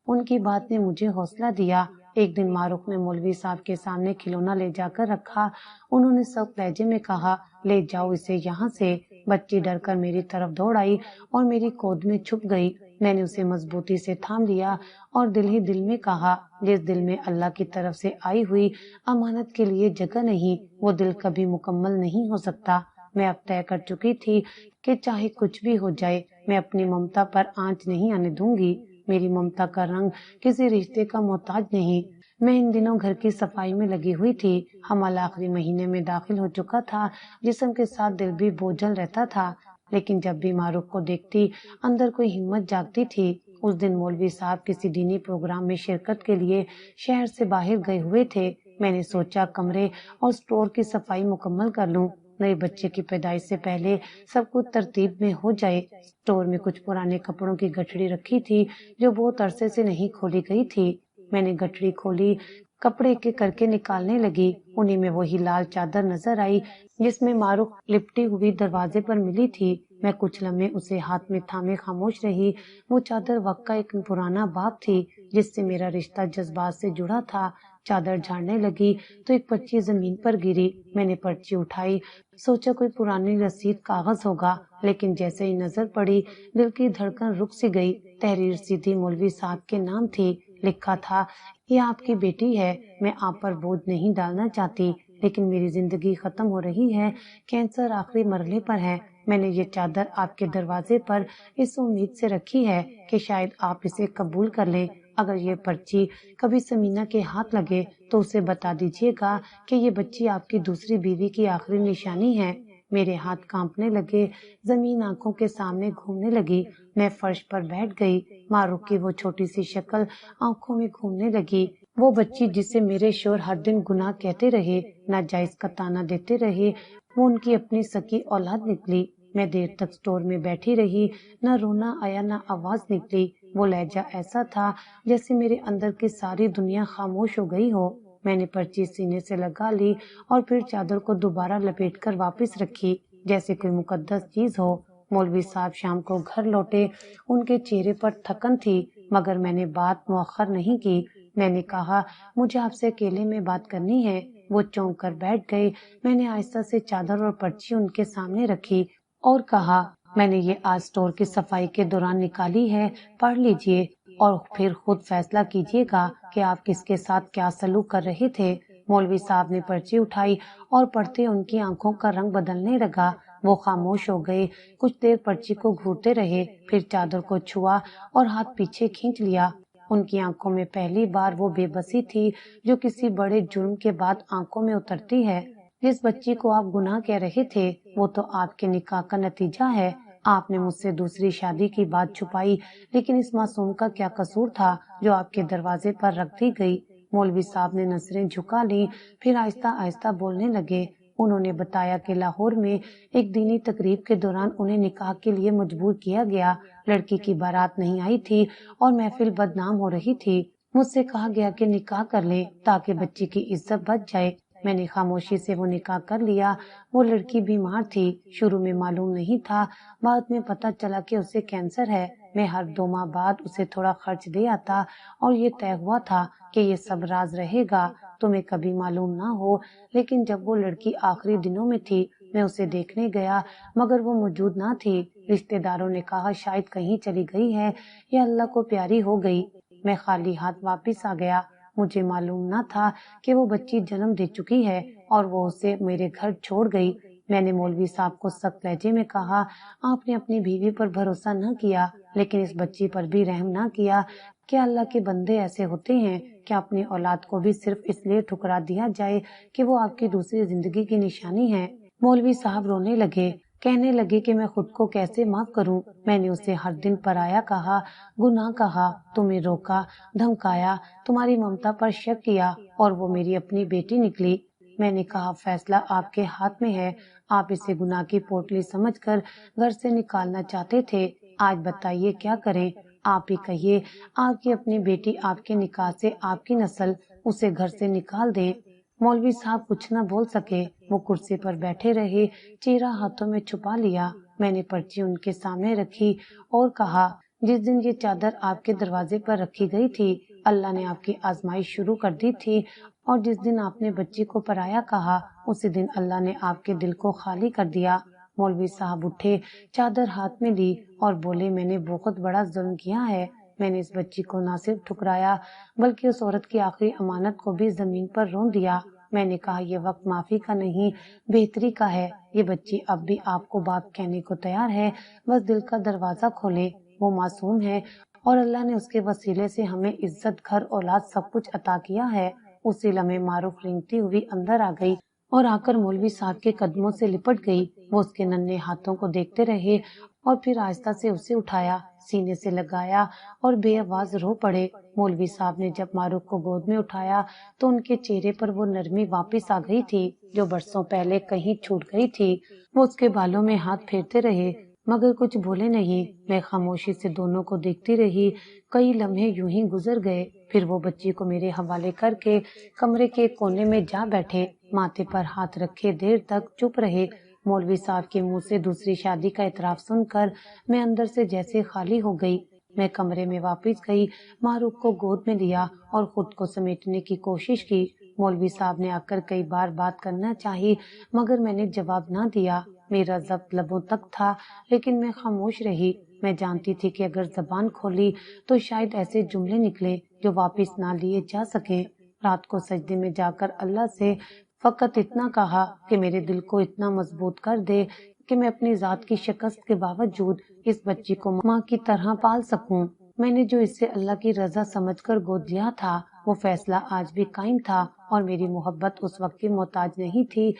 ان کی بات نے مجھے حوصلہ دیا۔ ایک دن معروف نے مولوی صاحب کے سامنے کھلونا لے جا کر رکھا۔ انہوں نے سخت لہجے میں کہا، لے جاؤ اسے یہاں سے۔ بچی ڈر کر میری طرف دوڑ آئی اور میری گود میں چھپ گئی۔ میں نے اسے مضبوطی سے تھام لیا اور دل ہی دل میں کہا، جس دل میں اللہ کی طرف سے آئی ہوئی امانت کے لیے جگہ نہیں، وہ دل کبھی مکمل نہیں ہو سکتا۔ میں اب طے کر چکی تھی کہ چاہے کچھ بھی ہو جائے، میں اپنی ممتا پر آنچ نہیں آنے دوں گی۔ میری ممتا کا رنگ کسی رشتے کا محتاج نہیں۔ میں ان دنوں گھر کی صفائی میں لگی ہوئی تھی۔ حمل آخری مہینے میں داخل ہو چکا تھا، جسم کے ساتھ دل بھی بوجھل رہتا تھا، لیکن جب بھی معروف کو دیکھتی اندر کوئی ہمت جاگتی تھی۔ اس دن مولوی صاحب کسی دینی پروگرام میں شرکت کے لیے شہر سے باہر گئے ہوئے تھے۔ میں نے سوچا کمرے اور سٹور کی صفائی مکمل کر لوں، نئے بچے کی پیدائش سے پہلے سب کچھ ترتیب میں ہو جائے۔ سٹور میں کچھ پرانے کپڑوں کی گٹھڑی رکھی تھی جو بہت عرصے سے نہیں کھولی گئی تھی۔ میں نے گٹھڑی کھولی، کپڑے ایک ایک کر کے نکالنے لگی۔ انہی میں وہی لال چادر نظر آئی جس میں معروف لپٹی ہوئی دروازے پر ملی تھی۔ میں کچھ لمحے اسے ہاتھ میں تھامے خاموش رہی۔ وہ چادر وقت کا ایک پرانا باب تھی جس سے میرا رشتہ جذبات سے جڑا تھا۔ چادر جھاڑنے لگی تو ایک پرچی زمین پر گری۔ میں نے پرچی اٹھائی، سوچا کوئی پرانی رسید کاغذ ہوگا، لیکن جیسے ہی نظر پڑی دل کی دھڑکن رک سی گئی۔ تحریر سیدھی مولوی صاحب کے نام تھی، لکھا تھا یہ آپ کی بیٹی ہے، میں آپ پر بوجھ نہیں ڈالنا چاہتی لیکن میری زندگی ختم ہو رہی ہے، کینسر آخری مرحلے پر ہے، میں نے یہ چادر آپ کے دروازے پر اس امید سے رکھی ہے کہ شاید آپ اسے قبول کر لیں، اگر یہ پرچی کبھی سمینہ کے ہاتھ لگے تو اسے بتا دیجیے گا کہ یہ بچی آپ کی دوسری بیوی کی آخری نشانی ہے۔ میرے ہاتھ کانپنے لگے، زمین آنکھوں کے سامنے گھومنے لگی، میں فرش پر بیٹھ گئی، معروف کی وہ چھوٹی سی شکل آنکھوں میں گھومنے لگی، وہ بچی جسے میرے شوہر ہر دن گناہ کہتے رہے، ناجائز کا تانا دیتے رہے، وہ ان کی اپنی سکی اولاد نکلی۔ میں دیر تک سٹور میں بیٹھی رہی، نہ رونا آیا نہ آواز نکلی، وہ لہجہ ایسا تھا جیسے میرے اندر کی ساری دنیا خاموش ہو گئی ہو۔ میں نے پرچی سینے سے لگا لی اور پھر چادر کو دوبارہ لپیٹ کر واپس رکھی جیسے کوئی مقدس چیز ہو۔ مولوی صاحب شام کو گھر لوٹے، ان کے چہرے پر تھکن تھی مگر میں نے بات مؤخر نہیں کی۔ میں نے کہا مجھے آپ سے اکیلے میں بات کرنی ہے۔ وہ چونک کر بیٹھ گئے، میں نے آہستہ سے چادر اور پرچی ان کے سامنے رکھی اور کہا میں نے یہ آج سٹور کی صفائی کے دوران نکالی ہے، پڑھ لیجئے اور پھر خود فیصلہ کیجئے گا کہ آپ کس کے ساتھ کیا سلوک کر رہے تھے۔ مولوی صاحب نے پرچی اٹھائی اور پڑھتے ان کی آنکھوں کا رنگ بدلنے لگا، وہ خاموش ہو گئے، کچھ دیر پرچی کو گھورتے رہے، پھر چادر کو چھوا اور ہاتھ پیچھے کھینچ لیا۔ ان کی آنکھوں میں پہلی بار وہ بے بسی تھی جو کسی بڑے جرم کے بعد آنکھوں میں اترتی ہے۔ جس بچی کو آپ گناہ کہہ رہے تھے وہ تو آپ کے نکاح کا نتیجہ ہے، آپ نے مجھ سے دوسری شادی کی بات چھپائی لیکن اس معصوم کا کیا قصور تھا جو آپ کے دروازے پر رکھ دی گئی۔ مولوی صاحب نے نظریں جھکا لی، پھر آہستہ آہستہ بولنے لگے۔ انہوں نے بتایا کہ لاہور میں ایک دینی تقریب کے دوران انہیں نکاح کے لیے مجبور کیا گیا، لڑکی کی بارات نہیں آئی تھی اور محفل بدنام ہو رہی تھی، مجھ سے کہا گیا کہ نکاح کر لیں تاکہ بچی کی عزت بچ جائے، میں نے خاموشی سے وہ نکاح کر لیا۔ وہ لڑکی بیمار تھی، شروع میں معلوم نہیں تھا، بعد میں پتہ چلا کہ اسے کینسر ہے، میں ہر 2 ماہ بعد اسے تھوڑا خرچ دے آتا اور یہ طے ہوا تھا کہ یہ سب راز رہے گا، تمہیں کبھی معلوم نہ ہو، لیکن جب وہ لڑکی آخری دنوں میں تھی میں اسے دیکھنے گیا مگر وہ موجود نہ تھی، رشتہ داروں نے کہا شاید کہیں چلی گئی ہے یا اللہ کو پیاری ہو گئی، میں خالی ہاتھ واپس آ گیا، مجھے معلوم نہ تھا کہ وہ بچی جنم دے چکی ہے اور وہ اسے میرے گھر چھوڑ گئی۔ میں نے مولوی صاحب کو سخت لہجے میں کہا آپ نے اپنی بیوی پر بھروسہ نہ کیا لیکن اس بچی پر بھی رحم نہ کیا، کیا اللہ کے بندے ایسے ہوتے ہیں کہ اپنی اولاد کو بھی صرف اس لیے ٹھکرا دیا جائے کہ وہ آپ کی دوسری زندگی کی نشانی ہے۔ مولوی صاحب رونے لگے، کہنے لگے کہ میں خود کو کیسے معاف کروں، میں نے اسے ہر دن پرایا کہا، گناہ کہا، تمہیں روکا، دھمکایا، تمہاری ممتا پر شک کیا اور وہ میری اپنی بیٹی نکلی۔ میں نے کہا فیصلہ آپ کے ہاتھ میں ہے، آپ اسے گناہ کی پوٹلی سمجھ کر گھر سے نکالنا چاہتے تھے، آج بتائیے کیا کریں، آپ ہی کہیے، آپ کی اپنی بیٹی آپ کے نکاح سے آپ کی نسل، اسے گھر سے نکال دیں۔ مولوی صاحب کچھ نہ بول سکے، وہ کرسی پر بیٹھے رہے، چہرہ ہاتھوں میں چھپا لیا۔ میں نے پرچی ان کے سامنے رکھی اور کہا جس دن یہ چادر آپ کے دروازے پر رکھی گئی تھی اللہ نے آپ کی آزمائش شروع کر دی تھی اور جس دن آپ نے بچی کو پرایا کہا اسی دن اللہ نے آپ کے دل کو خالی کر دیا۔ مولوی صاحب اٹھے، چادر ہاتھ میں لی اور بولے میں نے بہت بڑا ظلم کیا ہے، میں نے اس بچی کو نہ صرف ٹھکرایا بلکہ اس عورت کی آخری امانت کو بھی زمین پر رون دیا۔ میں نے کہا یہ وقت معافی کا نہیں بہتری کا ہے، یہ بچی اب بھی آپ کو باپ کہنے کو تیار ہے، بس دل کا دروازہ کھولے، وہ معصوم ہے اور اللہ نے اس کے وسیلے سے ہمیں عزت، گھر، اولاد سب کچھ عطا کیا ہے۔ اسی لمحے معروف رینگتی ہوئی اندر آ گئی اور آ کر مولوی صاحب کے قدموں سے لپٹ گئی، وہ اس کے ننھے ہاتھوں کو دیکھتے رہے اور پھر آہستہ سے اسے اٹھایا، سینے سے لگایا اور بے آواز رو پڑے۔ مولوی صاحب نے جب معروف کو گود میں اٹھایا تو ان کے چہرے پر وہ نرمی واپس آ گئی تھی جو برسوں پہلے کہیں چھوٹ گئی تھی، وہ اس کے بالوں میں ہاتھ پھیرتے رہے مگر کچھ بولے نہیں، میں خاموشی سے دونوں کو دیکھتی رہی، کئی لمحے یوں ہی گزر گئے، پھر وہ بچی کو میرے حوالے کر کے کمرے کے کونے میں جا بیٹھے، ماتھے پر ہاتھ رکھے دیر تک چپ رہے۔ مولوی صاحب کے منہ سے دوسری شادی کا اعتراف سن کر میں اندر سے جیسے خالی ہو گئی، میں کمرے میں واپس گئی، معروف کو گود میں لیا اور خود کو سمیٹنے کی کوشش کی۔ مولوی صاحب نے آ کر کئی بار بات کرنا چاہی مگر میں نے جواب نہ دیا، میرا ضبط لبوں تک تھا لیکن میں خاموش رہی۔ میں جانتی تھی کہ اگر زبان کھولی تو شاید ایسے جملے نکلے جو واپس نہ لیے جا سکیں۔ رات کو سجدے میں جا کر اللہ سے فقط اتنا کہا کہ میرے دل کو اتنا مضبوط کر دے کہ میں اپنی ذات کی شکست کے باوجود اس بچی کو ماں کی طرح پال سکوں۔ میں نے جو اسے اللہ کی رضا سمجھ کر گود لیا تھا وہ فیصلہ آج بھی قائم تھا، اور میری محبت اس وقت کی محتاج نہیں تھی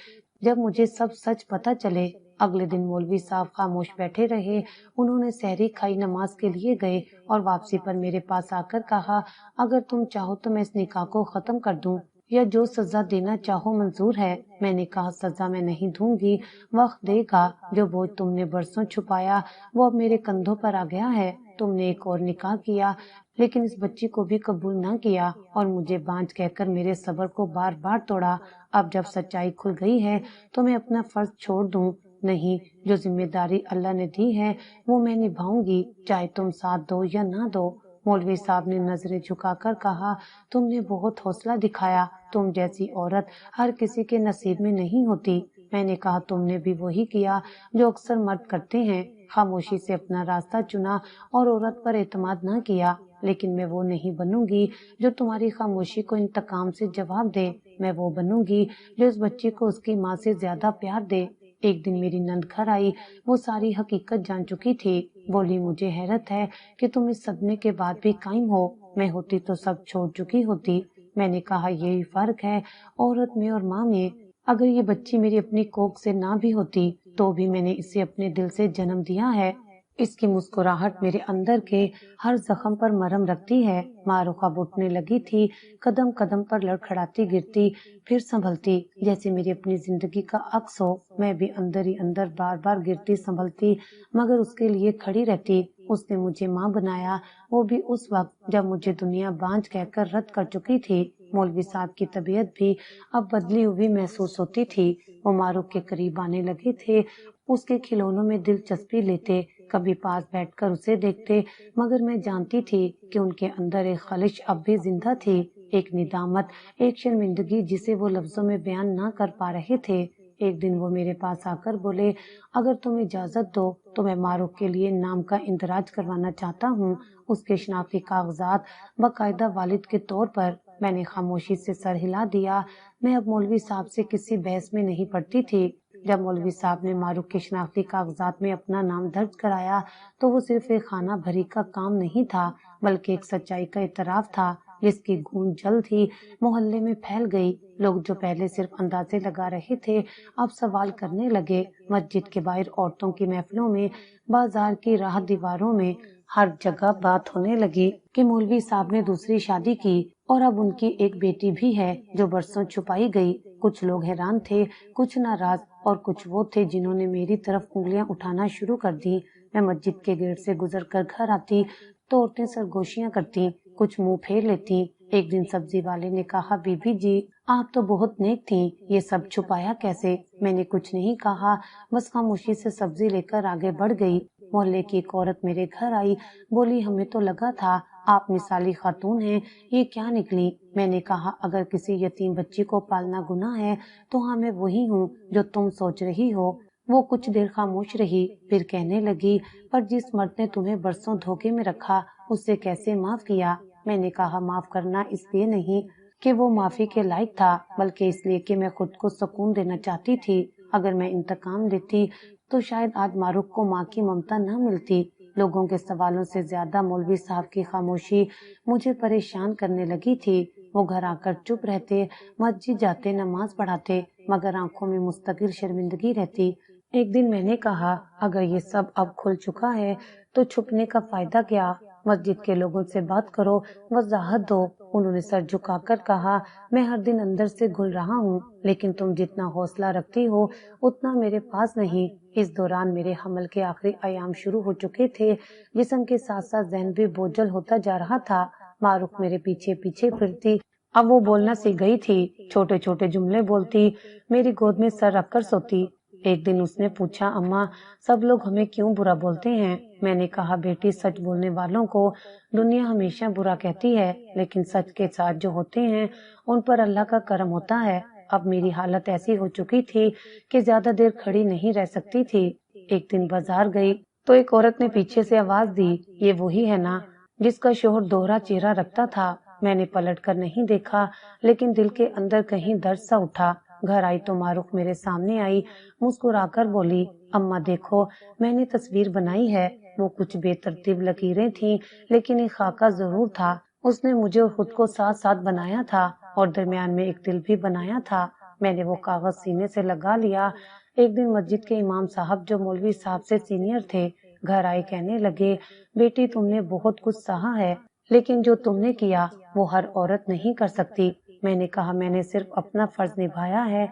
جب مجھے سب سچ پتہ چلے۔ اگلے دن مولوی صاحب خاموش بیٹھے رہے۔ انہوں نے سحری کھائی، نماز کے لیے گئے اور واپسی پر میرے پاس آ کر کہا، اگر تم چاہو تو میں اس نکاح کو ختم کر دوں یا جو سزا دینا چاہو منظور ہے۔ میں نے کہا، سزا میں نہیں دوں گی، وقت دے گا۔ جو بوجھ تم نے برسوں چھپایا وہ اب میرے کندھوں پر آ گیا ہے۔ تم نے ایک اور نکاح کیا لیکن اس بچی کو بھی قبول نہ کیا اور مجھے بانجھ کہہ کر میرے صبر کو بار بار توڑا۔ اب جب سچائی کھل گئی ہے تو میں اپنا فرض چھوڑ دوں؟ نہیں، جو ذمہ داری اللہ نے دی ہے وہ میں نبھاؤں گی، چاہے تم ساتھ دو یا نہ دو۔ مولوی صاحب نے نظریں جھکا کر کہا، تم نے بہت حوصلہ دکھایا، تم جیسی عورت ہر کسی کے نصیب میں نہیں ہوتی۔ میں نے کہا، تم نے بھی وہی کیا جو اکثر مرد کرتے ہیں، خاموشی سے اپنا راستہ چنا اور عورت پر اعتماد نہ کیا۔ لیکن میں وہ نہیں بنوں گی جو تمہاری خاموشی کو انتقام سے جواب دے، میں وہ بنوں گی جو اس بچی کو اس کی ماں سے زیادہ پیار دے۔ ایک دن میری نند گھر آئی، وہ ساری حقیقت جان چکی تھی۔ بولی، مجھے حیرت ہے کہ تم اس صدمے کے بعد بھی قائم ہو، میں ہوتی تو سب چھوڑ چکی ہوتی۔ میں نے کہا، یہی فرق ہے عورت میں اور ماں میں۔ اگر یہ بچی میری اپنی کوکھ سے نہ بھی ہوتی تو بھی میں نے اسے اپنے دل سے جنم دیا ہے۔ اس کی مسکراہٹ میرے اندر کے ہر زخم پر مرہم رکھتی ہے۔ معروف اب اٹھنے لگی تھی، قدم قدم پر لڑکھڑاتی گرتی پھر سنبھلتی جیسے میری اپنی زندگی کا عکس ہو۔ میں بھی اندر ہی اندر بار بار گرتی سنبھلتی مگر اس کے لیے کھڑی رہتی۔ اس نے مجھے ماں بنایا، وہ بھی اس وقت جب مجھے دنیا بانجھ کہہ کر رد کر چکی تھی۔ مولوی صاحب کی طبیعت بھی اب بدلی ہوئی محسوس ہوتی تھی۔ وہ معروف کے قریب آنے لگے تھے، اس کے کھلونوں میں دلچسپی لیتے، کبھی پاس بیٹھ کر اسے دیکھتے، مگر میں جانتی تھی کہ ان کے اندر ایک خلش اب بھی زندہ تھی، ایک ندامت، ایک شرمندگی جسے وہ لفظوں میں بیان نہ کر پا رہے تھے۔ ایک دن وہ میرے پاس آ کر بولے، اگر تم اجازت دو تو میں معروف کے لیے نام کا اندراج کروانا چاہتا ہوں، اس کے شناختی کاغذات باقاعدہ والد کے طور پر۔ میں نے خاموشی سے سر ہلا دیا۔ میں اب مولوی صاحب سے کسی بحث میں نہیں پڑتی تھی۔ جب مولوی صاحب نے معروف کے شناختی کاغذات میں اپنا نام درج کرایا تو وہ صرف ایک خانہ بھری کا کام نہیں تھا بلکہ ایک سچائی کا اعتراف تھا جس کی گونج جلد ہی محلے میں پھیل گئی۔ لوگ جو پہلے صرف اندازے لگا رہے تھے اب سوال کرنے لگے۔ مسجد کے باہر، عورتوں کی محفلوں میں، بازار کی راہ دیواروں میں، ہر جگہ بات ہونے لگی کہ مولوی صاحب نے دوسری شادی کی اور اب ان کی ایک بیٹی بھی ہے جو برسوں چھپائی گئی۔ کچھ لوگ حیران تھے، کچھ ناراض اور کچھ وہ تھے جنہوں نے میری طرف انگلیاں اٹھانا شروع کر دی۔ میں مسجد کے گیٹ سے گزر کر گھر آتی تو عورتیں سرگوشیاں کرتی، کچھ منہ پھیر لیتی۔ ایک دن سبزی والے نے کہا، بی بی جی آپ تو بہت نیک تھیں، یہ سب چھپایا کیسے؟ میں نے کچھ نہیں کہا، بس خاموشی سے سبزی لے کر آگے بڑھ گئی۔ محلے کی ایک عورت میرے گھر آئی، بولی، ہمیں تو لگا تھا آپ مثالی خاتون ہیں، یہ کیا نکلی؟ میں نے کہا، اگر کسی یتیم بچی کو پالنا گناہ ہے تو ہاں میں وہی ہوں جو تم سوچ رہی ہو۔ وہ کچھ دیر خاموش رہی، پھر کہنے لگی، پر جس مرد نے تمہیں برسوں دھوکے میں رکھا اسے کیسے معاف کیا؟ میں نے کہا، معاف کرنا اس لیے نہیں کہ وہ معافی کے لائق تھا بلکہ اس لیے کہ میں خود کو سکون دینا چاہتی تھی۔ اگر میں انتقام لیتی تو شاید آج معروف کو ماں کی ممتا نہ ملتی۔ لوگوں کے سوالوں سے زیادہ مولوی صاحب کی خاموشی مجھے پریشان کرنے لگی تھی۔ وہ گھر آ کر چپ رہتے، مسجد جاتے، نماز پڑھاتے، مگر آنکھوں میں مستقل شرمندگی رہتی۔ ایک دن میں نے کہا، اگر یہ سب اب کھل چکا ہے تو چھپنے کا فائدہ کیا؟ مسجد کے لوگوں سے بات کرو، وضاحت دو۔ انہوں نے سر جھکا کر کہا، میں ہر دن اندر سے گھل رہا ہوں لیکن تم جتنا حوصلہ رکھتی ہو اتنا میرے پاس نہیں۔ اس دوران میرے حمل کے آخری ایام شروع ہو چکے تھے، جسم کے ساتھ ساتھ ذہن بھی بوجھل ہوتا جا رہا تھا۔ معروف میرے پیچھے پیچھے پھرتی، اب وہ بولنا سیکھ گئی تھی، چھوٹے چھوٹے جملے بولتی، میری گود میں سر رکھ کر سوتی۔ ایک دن اس نے پوچھا، اماں سب لوگ ہمیں کیوں برا بولتے ہیں؟ میں نے کہا، بیٹی سچ بولنے والوں کو دنیا ہمیشہ برا کہتی ہے لیکن سچ کے ساتھ جو ہوتے ہیں ان پر اللہ کا کرم ہوتا ہے۔ اب میری حالت ایسی ہو چکی تھی کہ زیادہ دیر کھڑی نہیں رہ سکتی تھی۔ ایک دن بازار گئی تو ایک عورت نے پیچھے سے آواز دی، یہ وہی ہے نا جس کا شوہر دوہرا چہرہ رکھتا تھا؟ میں نے پلٹ کر نہیں دیکھا، لیکن دل کے اندر کہیں درد سا اٹھا۔ گھر آئی تو معروف میرے سامنے آئی، مسکرا کر بولی، اماں دیکھو میں نے تصویر بنائی ہے۔ وہ کچھ بے ترتیب لکیریں تھیں، لیکن ایک خاکہ ضرور تھا۔ اس نے مجھے اور خود کو ساتھ ساتھ بنایا تھا، اور درمیان میں ایک دل بھی بنایا تھا۔ میں نے وہ کاغذ سینے سے لگا لیا۔ ایک دن مسجد کے امام صاحب، جو مولوی صاحب سے سینئر تھے، گھر آئے، کہنے لگے، بیٹی تم نے بہت کچھ سہا ہے، لیکن جو تم نے کیا وہ ہر عورت نہیں کر سکتی۔ میں نے کہا میں نے صرف اپنا فرض نبھایا ہے۔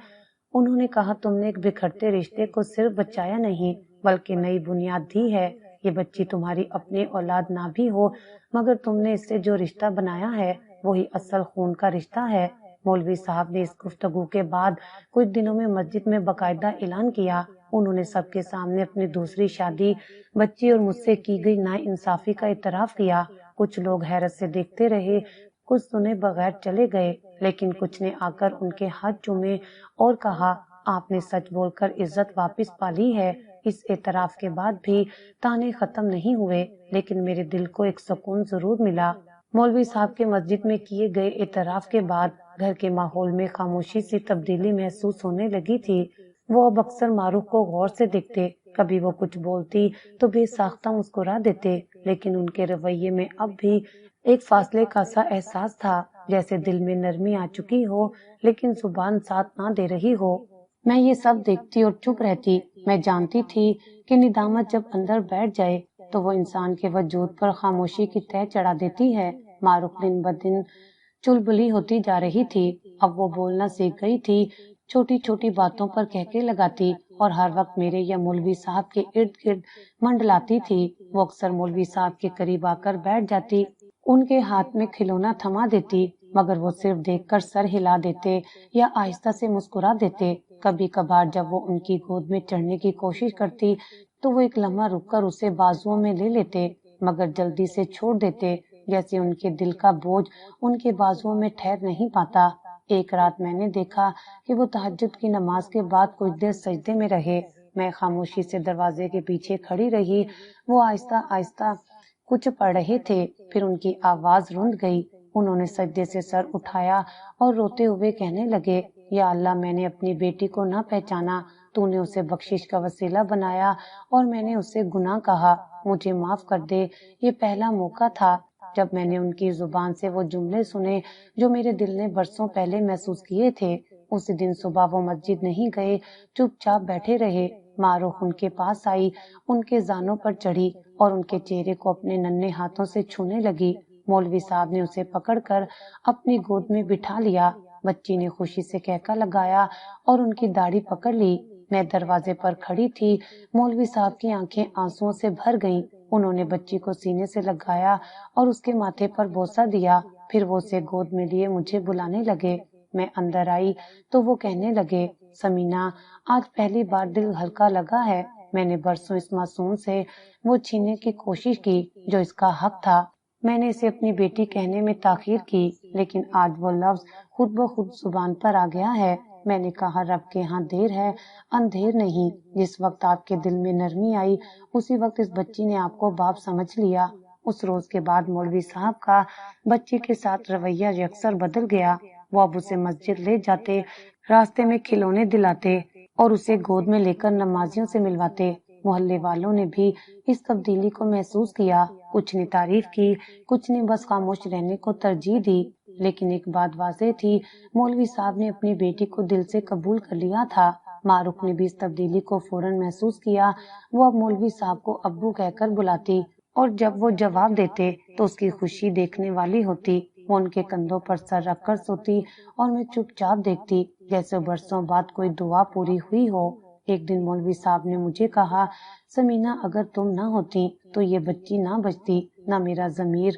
انہوں نے کہا تم نے ایک بکھرتے رشتے کو صرف بچایا نہیں بلکہ نئی بنیاد دی ہے۔ یہ بچی تمہاری اپنی اولاد نہ بھی ہو، مگر تم نے اس سے جو رشتہ بنایا ہے وہی اصل خون کا رشتہ ہے۔ مولوی صاحب نے اس گفتگو کے بعد کچھ دنوں میں مسجد میں باقاعدہ اعلان کیا۔ انہوں نے سب کے سامنے اپنی دوسری شادی، بچی اور مجھ سے کی گئی نا انصافی کا اعتراف کیا۔ کچھ لوگ حیرت سے دیکھتے رہے، کچھ سنے بغیر چلے گئے، لیکن کچھ نے آ کر ان کے ہاتھ چومے اور کہا، آپ نے سچ بول کر عزت واپس پالی ہے۔ اس اعتراف کے بعد بھی تانے ختم نہیں ہوئے، لیکن میرے دل کو ایک سکون ضرور ملا۔ مولوی صاحب کے مسجد میں کیے گئے اعتراف کے بعد گھر کے ماحول میں خاموشی سی تبدیلی محسوس ہونے لگی تھی۔ وہ اب اکثر معروف کو غور سے دیکھتے، کبھی وہ کچھ بولتی تو بے ساختہ مسکرا دیتے، لیکن ان کے رویے میں اب بھی ایک فاصلے کا سا احساس تھا، جیسے دل میں نرمی آ چکی ہو لیکن زبان ساتھ نہ دے رہی ہو۔ میں یہ سب دیکھتی اور چپ رہتی۔ میں جانتی تھی کہ ندامت جب اندر بیٹھ جائے تو وہ انسان کے وجود پر خاموشی کی تہ چڑھا دیتی ہے۔ معروف دن بدن چلبلی ہوتی جا رہی تھی۔ اب وہ بولنا سیکھ گئی تھی، چھوٹی چھوٹی باتوں پر کہکے لگاتی اور ہر وقت میرے یا مولوی صاحب کے ارد گرد منڈلاتی تھی۔ وہ اکثر مولوی صاحب کے قریب آ کر بیٹھ جاتی، ان کے ہاتھ میں کھلونا تھما دیتی، مگر وہ صرف دیکھ کر سر ہلا دیتے یا آہستہ سے مسکرا دیتے۔ کبھی کبھار جب وہ ان کی گود میں چڑھنے کی کوشش کرتی تو وہ ایک لمحہ رک کر اسے بازوؤں میں لے لیتے، مگر جلدی سے چھوڑ دیتے، جیسے ان کے دل کا بوجھ ان کے بازوؤں میں ٹھہر نہیں پاتا۔ ایک رات میں نے دیکھا کہ وہ تہجد کی نماز کے بعد کچھ دیر سجدے میں رہے۔ میں خاموشی سے دروازے کے پیچھے کھڑی رہی۔ وہ آہستہ آہستہ کچھ پڑھ رہے تھے، پھر ان کی آواز رند گئی۔ انہوں نے سجدے سے سر اٹھایا اور روتے ہوئے کہنے لگے، یا اللہ، میں نے اپنی بیٹی کو نہ پہچانا، تو نے اسے بخشش کا وسیلہ بنایا اور میں نے اسے گناہ کہا، مجھے معاف کر دے۔ یہ پہلا موقع تھا جب میں نے ان کی زبان سے وہ جملے سنے جو میرے دل نے برسوں پہلے محسوس کیے تھے۔ اسی دن صبح وہ مسجد نہیں گئے، چپ چاپ بیٹھے رہے۔ معروف ان کے پاس آئی، ان کے زانوں پر چڑھی اور ان کے چہرے کو اپنے ننھے ہاتھوں سے چھونے لگی۔ مولوی صاحب نے اسے پکڑ کر اپنی گود میں بٹھا لیا۔ بچی نے خوشی سے کہکا لگایا اور ان کی داڑھی پکڑ لی۔ میں دروازے پر کھڑی تھی، مولوی صاحب کی آنکھیں آنسوؤں سے بھر گئیں۔ انہوں نے بچی کو سینے سے لگایا اور اس کے ماتھے پر بوسہ دیا، پھر وہ اسے گود میں لیے مجھے بلانے لگے۔ میں اندر آئی تو وہ کہنے لگے، سمینہ، آج پہلی بار دل ہلکا لگا ہے۔ میں نے برسوں اس معصوم سے وہ چھیننے کی کوشش کی جو اس کا حق تھا۔ میں نے اسے اپنی بیٹی کہنے میں تاخیر کی، لیکن آج وہ لفظ خود بخود زبان پر آ گیا ہے۔ میں نے کہا، رب کے ہاں دیر ہے اندھیر نہیں۔ جس وقت آپ کے دل میں نرمی آئی اسی وقت اس بچی نے آپ کو باپ سمجھ لیا۔ اس روز کے بعد مولوی صاحب کا بچی کے ساتھ رویہ یکسر بدل گیا۔ وہ اب اسے مسجد لے جاتے، راستے میں کھلونے دلاتے اور اسے گود میں لے کر نمازیوں سے ملواتے۔ محلے والوں نے بھی اس تبدیلی کو محسوس کیا، کچھ نے تعریف کی، کچھ نے بس خاموش رہنے کو ترجیح دی، لیکن ایک بات واضح تھی، مولوی صاحب نے اپنی بیٹی کو دل سے قبول کر لیا تھا۔ معروف نے بھی اس تبدیلی کو فوراً محسوس کیا۔ وہ اب مولوی صاحب کو ابو کہہ کر بلاتی اور جب وہ جواب دیتے تو اس کی خوشی دیکھنے والی ہوتی۔ وہ ان کے کندھوں پر سر رکھ کر سوتی اور میں چپ چاپ دیکھتی، جیسے برسوں بعد کوئی دعا پوری ہوئی ہو۔ ایک دن مولوی صاحب نے مجھے کہا، سمینہ، اگر تم نہ ہوتی تو یہ بچی نہ بچتی، نہ میرا ضمیر۔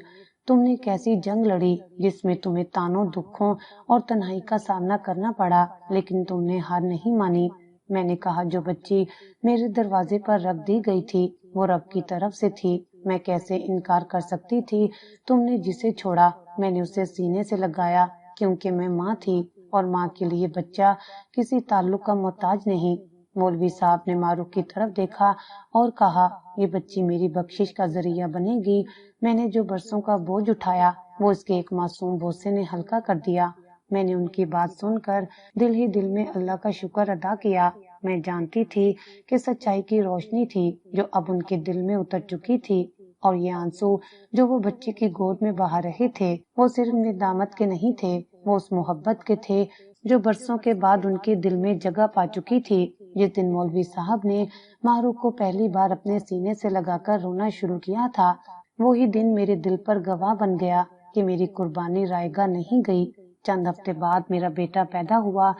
تم نے کیسی جنگ لڑی جس میں تمہیں تانوں، دکھوں اور تنہائی کا سامنا کرنا پڑا، لیکن تم نے ہار نہیں مانی۔ میں نے کہا، جو بچی میرے دروازے پر رکھ دی گئی تھی وہ رب کی طرف سے تھی، میں کیسے انکار کر سکتی تھی؟ تم نے جسے چھوڑا میں نے اسے سینے سے لگایا، کیونکہ میں ماں تھی اور ماں کے لیے بچہ کسی تعلق کا محتاج نہیں۔ مولوی صاحب نے معروف کی طرف دیکھا اور کہا، یہ بچی میری بخشش کا ذریعہ بنے گی۔ میں نے جو برسوں کا بوجھ اٹھایا وہ اس کے ایک معصوم بوسے نے ہلکا کر دیا۔ میں نے ان کی بات سن کر دل ہی دل میں اللہ کا شکر ادا کیا۔ میں جانتی تھی کہ سچائی کی روشنی تھی جو اب ان کے دل میں اتر چکی تھی، اور یہ آنسو جو وہ بچے کی گود میں بہا رہے تھے وہ صرف ندامت کے نہیں تھے، وہ اس محبت کے تھے جو برسوں کے بعد ان کے دل میں جگہ پا چکی تھی۔ جس دن مولوی صاحب نے معروف کو پہلی بار اپنے سینے سے لگا کر رونا شروع کیا تھا، وہی دن میرے دل پر گواہ بن گیا کہ میری قربانی رائے گاہ نہیں گئی۔ چند ہفتے بعد میرا بیٹا پیدا ہوا،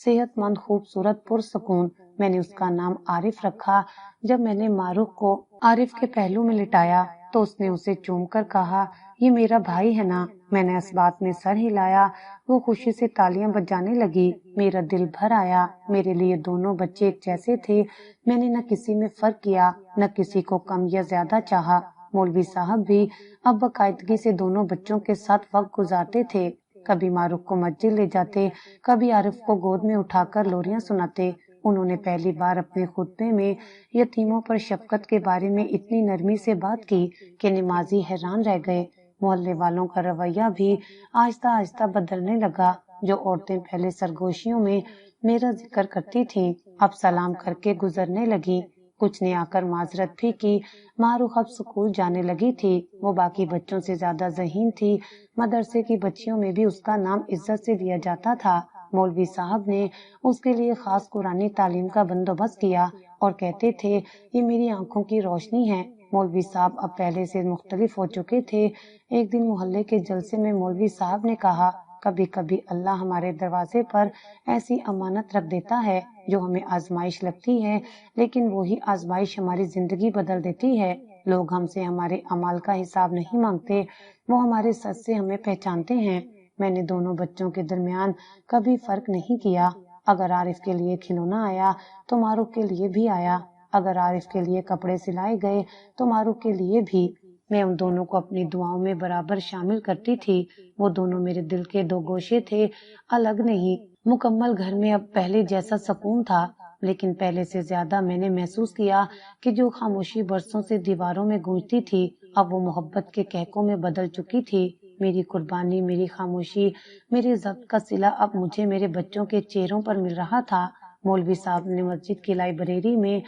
صحت مند، خوبصورت، پرسکون۔ میں نے اس کا نام عارف رکھا۔ جب میں نے معروف کو عارف کے پہلو میں لٹایا تو اس نے اسے چوم کر کہا، یہ میرا بھائی ہے نا؟ میں نے اس بات میں سر ہلایا۔ وہ خوشی سے تالیاں بجانے لگی۔ میرا دل بھر آیا۔ میرے لیے دونوں بچے ایک جیسے تھے۔ میں نے نہ کسی میں فرق کیا، نہ کسی کو کم یا زیادہ چاہا۔ مولوی صاحب بھی اب باقاعدگی سے دونوں بچوں کے ساتھ وقت گزارتے تھے۔ کبھی معروف کو مسجد لے جاتے، کبھی عارف کو گود میں اٹھا کر لوریاں سناتے۔ انہوں نے پہلی بار اپنے خطبے میں یتیموں پر شفقت کے بارے میں اتنی نرمی سے بات کی کہ نمازی حیران رہ گئے۔ محلے والوں کا رویہ بھی آہستہ آہستہ بدلنے لگا۔ جو عورتیں پہلے سرگوشیوں میں میرا ذکر کرتی تھیں اب سلام کر کے گزرنے لگی۔ کچھ نے آ کر معذرت بھی کی۔ معروف اب اسکول جانے لگی تھی۔ وہ باقی بچوں سے زیادہ ذہین تھی۔ مدرسے کی بچیوں میں بھی اس کا نام عزت سے لیا جاتا تھا۔ مولوی صاحب نے اس کے لیے خاص قرآنی تعلیم کا بندوبست کیا اور کہتے تھے، یہ میری آنکھوں کی روشنی ہے۔ مولوی صاحب اب پہلے سے مختلف ہو چکے تھے۔ ایک دن محلے کے جلسے میں مولوی صاحب نے کہا، کبھی کبھی اللہ ہمارے دروازے پر ایسی امانت رکھ دیتا ہے جو ہمیں آزمائش لگتی ہے، لیکن وہی آزمائش ہماری زندگی بدل دیتی ہے۔ لوگ ہم سے ہمارے اعمال کا حساب نہیں مانگتے، وہ ہمارے سچ سے ہمیں پہچانتے ہیں۔ میں نے دونوں بچوں کے درمیان کبھی فرق نہیں کیا۔ اگر عارف کے لیے کھلونا آیا تو معروف کے لیے بھی آیا، اگر عارف کے لیے کپڑے سلائے گئے تو معروف کے لیے بھی۔ میں ان دونوں کو اپنی دعاؤں میں برابر شامل کرتی تھی۔ وہ دونوں میرے دل کے دو گوشے تھے، الگ نہیں۔ مکمل گھر میں اب پہلے جیسا سکون تھا، لیکن پہلے سے زیادہ میں نے محسوس کیا کہ جو خاموشی برسوں سے دیواروں میں گونجتی تھی اب وہ محبت کے کہکوں میں بدل چکی تھی۔ میری قربانی، میری خاموشی، میرے ضبط کا صلہ اب مجھے میرے بچوں کے چہروں پر مل رہا تھا۔ مولوی صاحب نے مسجد کی لائبریری میں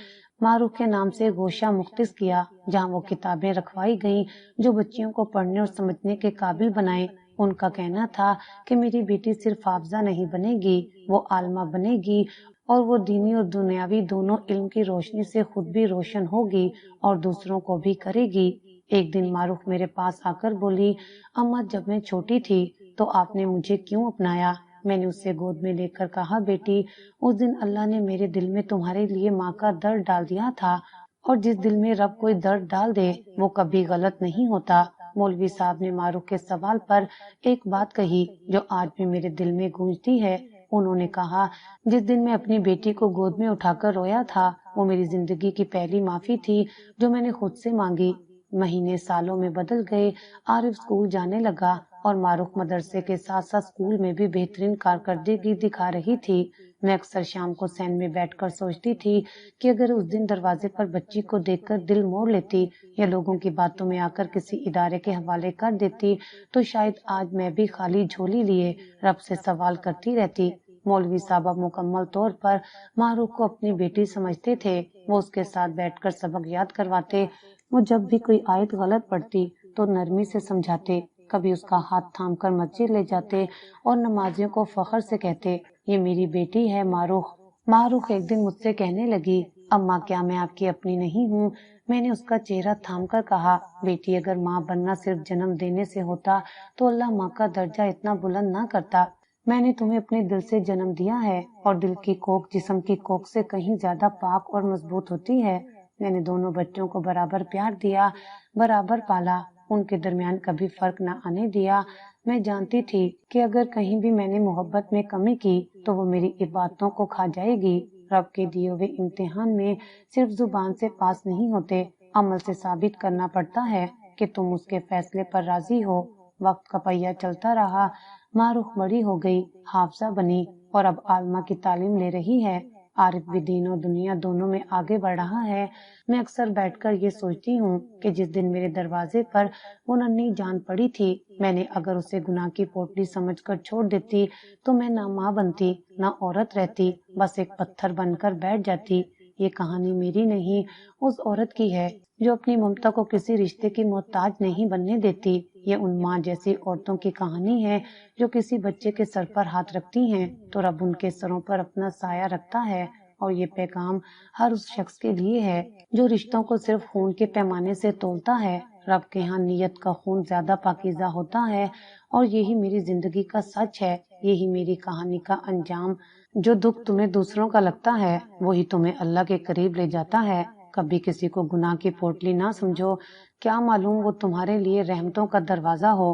معروف کے نام سے گوشہ مختص کیا، جہاں وہ کتابیں رکھوائی گئیں جو بچیوں کو پڑھنے اور سمجھنے کے قابل بنائیں۔ ان کا کہنا تھا کہ میری بیٹی صرف حافظہ نہیں بنے گی، وہ عالمہ بنے گی، اور وہ دینی اور دنیاوی دونوں علم کی روشنی سے خود بھی روشن ہوگی اور دوسروں کو بھی کرے گی۔ ایک دن معروف میرے پاس آ کر بولی، اماں جب میں چھوٹی تھی تو آپ نے مجھے کیوں اپنایا؟ میں نے اسے گود میں لے کر کہا، بیٹی اس دن اللہ نے میرے دل میں تمہارے لیے ماں کا درد ڈال دیا تھا، اور جس دل میں رب کوئی درد ڈال دے وہ کبھی غلط نہیں ہوتا۔ مولوی صاحب نے معروف کے سوال پر ایک بات کہی جو آج بھی میرے دل میں گونجتی ہے۔ انہوں نے کہا، جس دن میں اپنی بیٹی کو گود میں اٹھا کر رویا تھا وہ میری زندگی کی پہلی معافی تھی جو میں نے خود سے مانگی۔ مہینے سالوں میں بدل گئے، عارف اسکول جانے لگا اور معروف مدرسے کے ساتھ ساتھ اسکول میں بھی بہترین کارکردگی دکھا رہی تھی۔ میں اکثر شام کو سین میں بیٹھ کر سوچتی تھی کہ اگر اس دن دروازے پر بچی کو دیکھ کر دل موڑ لیتی یا لوگوں کی باتوں میں آ کر کسی ادارے کے حوالے کر دیتی تو شاید آج میں بھی خالی جھولی لیے رب سے سوال کرتی رہتی۔ مولوی صاحب اب مکمل طور پر معروف کو اپنی بیٹی سمجھتے تھے۔ وہ اس کے ساتھ بیٹھ کر سبق یاد کرواتے، وہ جب بھی کوئی آیت غلط پڑتی تو نرمی سے سمجھاتے، کبھی اس کا ہاتھ تھام کر مسجد لے جاتے اور نمازیوں کو فخر سے کہتے، یہ میری بیٹی ہے معروف۔ معروف ایک دن مجھ سے کہنے لگی، اماں کیا میں آپ کی اپنی نہیں ہوں؟ میں نے اس کا چہرہ تھام کر کہا، بیٹی اگر ماں بننا صرف جنم دینے سے ہوتا تو اللہ ماں کا درجہ اتنا بلند نہ کرتا۔ میں نے تمہیں اپنے دل سے جنم دیا ہے اور دل کی کوکھ جسم کی کوکھ سے کہیں زیادہ پاک اور مضبوط ہوتی ہے۔ میں نے دونوں بچوں کو برابر پیار دیا، برابر پالا، ان کے درمیان کبھی فرق نہ آنے دیا۔ میں جانتی تھی کہ اگر کہیں بھی میں نے محبت میں کمی کی تو وہ میری عبادتوں کو کھا جائے گی۔ رب کے دیے ہوئے امتحان میں صرف زبان سے پاس نہیں ہوتے، عمل سے ثابت کرنا پڑتا ہے کہ تم اس کے فیصلے پر راضی ہو۔ وقت کا پہیہ چلتا رہا، معروف بڑی ہو گئی، حافظہ بنی اور اب عالمہ کی تعلیم لے رہی ہے۔ عارف بھی دین اور دنیا دونوں میں آگے بڑھ رہا ہے۔ میں اکثر بیٹھ کر یہ سوچتی ہوں کہ جس دن میرے دروازے پر وہ ننھی جان پڑی تھی، میں نے اگر اسے گناہ کی پوٹلی سمجھ کر چھوڑ دیتی تو میں نہ ماں بنتی نہ عورت رہتی، بس ایک پتھر بن کر بیٹھ جاتی۔ یہ کہانی میری نہیں، اس عورت کی ہے جو اپنی ممتا کو کسی رشتے کی محتاج نہیں بننے دیتی۔ یہ ان ماں جیسی عورتوں کی کہانی ہے جو کسی بچے کے سر پر ہاتھ رکھتی ہیں تو رب ان کے سروں پر اپنا سایہ رکھتا ہے۔ اور یہ پیغام ہر اس شخص کے لیے ہے جو رشتوں کو صرف خون کے پیمانے سے تولتا ہے۔ رب کے ہاں نیت کا خون زیادہ پاکیزہ ہوتا ہے، اور یہی میری زندگی کا سچ ہے، یہی میری کہانی کا انجام۔ جو دکھ تمہیں دوسروں کا لگتا ہے وہی تمہیں اللہ کے قریب لے جاتا ہے۔ کبھی کسی کو گناہ کی پوٹلی نہ سمجھو، کیا معلوم وہ تمہارے لیے رحمتوں کا دروازہ ہو۔